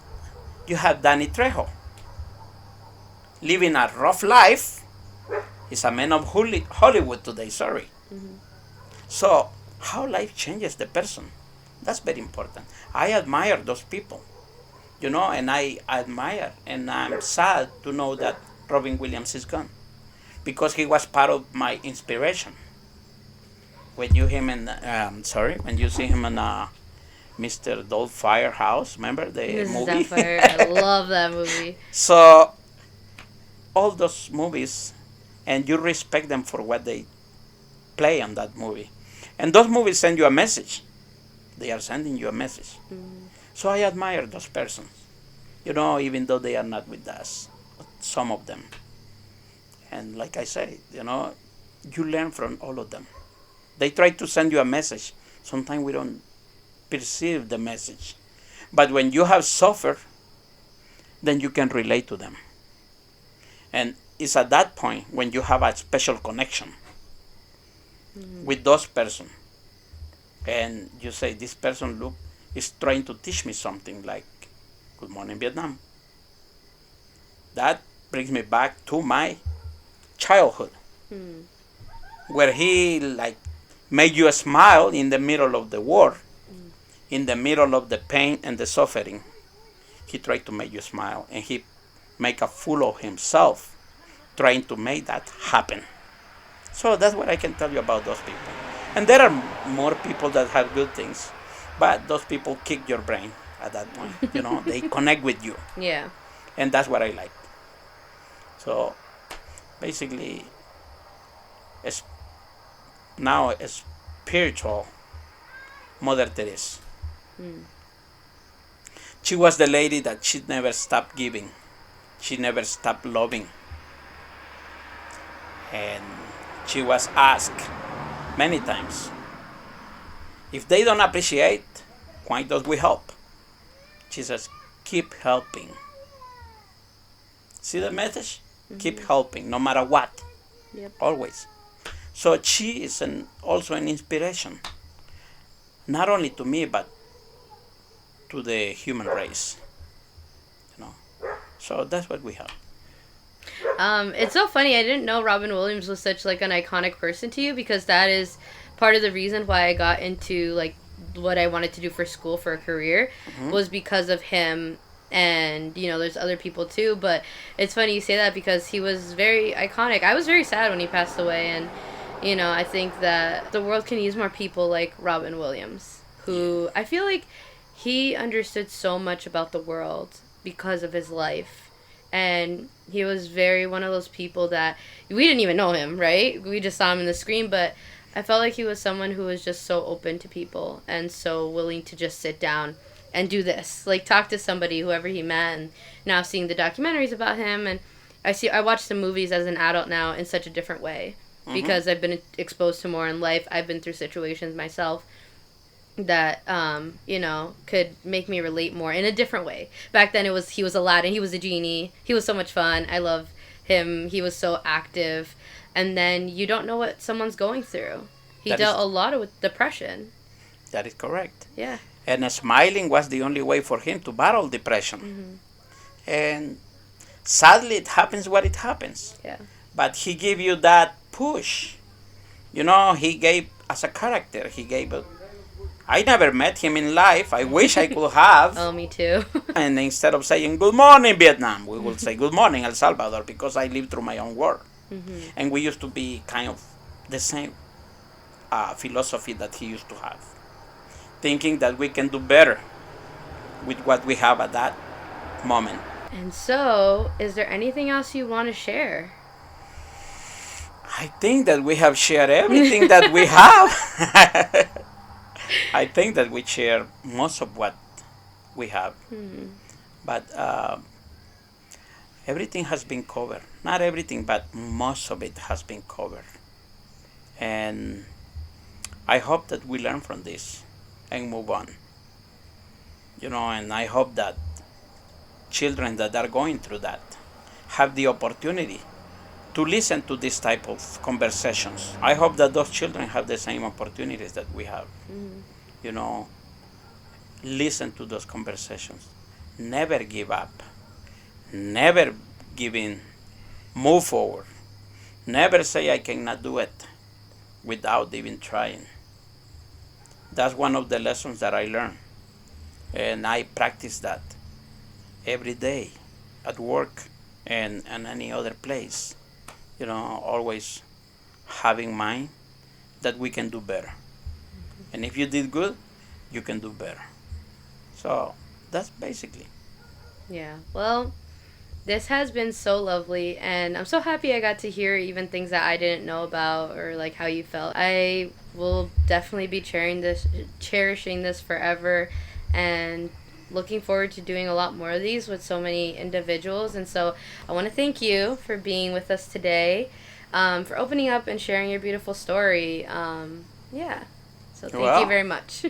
you have Danny Trejo, living a rough life. He's a man of Hollywood today, sorry. So, how life changes the person, that's very important. I admire those people, you know, and I admire, and I'm sad to know that Robin Williams is gone because he was part of my inspiration. When you him in, when you see him in Mr. Doubtfire House, remember the Mrs. movie? Doubtfire, I love that movie. So all those movies, and you respect them for what they play on that movie, and those movies send you a message. They are sending you a message. So I admire those persons, you know, even though they are not with us, some of them. And like I say, you know, you learn from all of them. They try to send you a message. Sometimes we don't perceive the message. But when you have suffered, then you can relate to them. And it's at that point when you have a special connection with those person. And you say, this person, look, is trying to teach me something like Good Morning Vietnam. That brings me back to my childhood, where he like made you smile in the middle of the war, in the middle of the pain and the suffering. He tried to make you smile, and he make a fool of himself trying to make that happen. So that's what I can tell you about those people. And there are more people that have good things, but those people kick your brain at that point. You know, they connect with you, Yeah. and that's what I like. So basically, it's now a spiritual Mother Teresa. She was the lady that she never stopped giving. She never stopped loving. And she was asked many times, if they don't appreciate, why don't we help? She says, keep helping. See the message? Keep Mm-hmm. helping, no matter what, Yep. always. So she is also an inspiration, not only to me, but to the human race. You know. So that's what we have. It's so funny. I didn't know Robin Williams was such like an iconic person to you because that is part of the reason why I got into like what I wanted to do for school for a career Mm-hmm. was because of him. And there's other people too, but it's funny you say that because he was very iconic. I was very sad when he passed away, and I think that the world can use more people like Robin Williams, Yeah, who I feel like he understood so much about the world because of his life. And he was very one of those people that we didn't even know him, right? We just saw him in the screen, but I felt like he was someone who was just so open to people and so willing to just sit down and do this, like talk to somebody, whoever he met. And now seeing the documentaries about him, and I watch the movies as an adult now in such a different way mm-hmm. because I've been exposed to more in life. I've been through situations myself that could make me relate more in a different way. Back then he was Aladdin, he was a genie, he was so much fun. I love him. He was so active. And then you don't know what someone's going through. He That is dealt a lot with depression. that is correct. Yeah. And smiling was the only way for him to battle depression. Mm-hmm. And sadly, it happens what it happens. Yeah. But he gave you that push. You know, he gave as a character. He gave a. I never met him in life. I wish I could have. Oh, me too. And instead of saying good morning Vietnam, we will say good morning El Salvador because I lived through my own world. Mm-hmm. And we used to be kind of the same philosophy that he used to have, thinking that we can do better with what we have at that moment. And so, is there anything else you want to share? I think that we have shared everything that we have. I think that we share most of what we have, but everything has been covered. Not everything, but most of it has been covered. And I hope that we learn from this and move on. And I hope that children that are going through that have the opportunity to listen to this type of conversations. I hope that those children have the same opportunities that we have. Mm-hmm. You know, listen to those conversations. Never give up. Never give in. Move forward. Never say I cannot do it without even trying. That's one of the lessons that I learned. And I practice that every day at work and any other place. Always having in mind that we can do better. And if you did good, you can do better. So that's basically. Yeah. Well, this has been so lovely, and I'm so happy I got to hear even things that I didn't know about or like how you felt. I will definitely be cherishing this forever, and looking forward to doing a lot more of these with so many individuals. And so I want to thank you for being with us today, for opening up and sharing your beautiful story. Yeah. So thank you very much.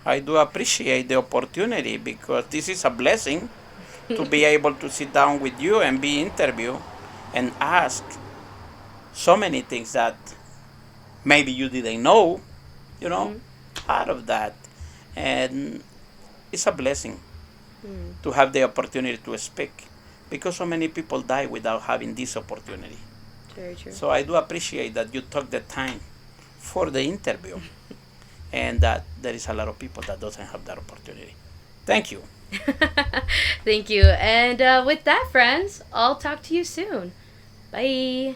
I do appreciate the opportunity because this is a blessing to be able to sit down with you and be interviewed and ask so many things that maybe you didn't know, out of that. And it's a blessing to have the opportunity to speak because so many people die without having this opportunity. Very true. So I do appreciate that you took the time for the interview and that there is a lot of people that doesn't have that opportunity. Thank you. Thank you. And with that, friends, I'll talk to you soon. Bye.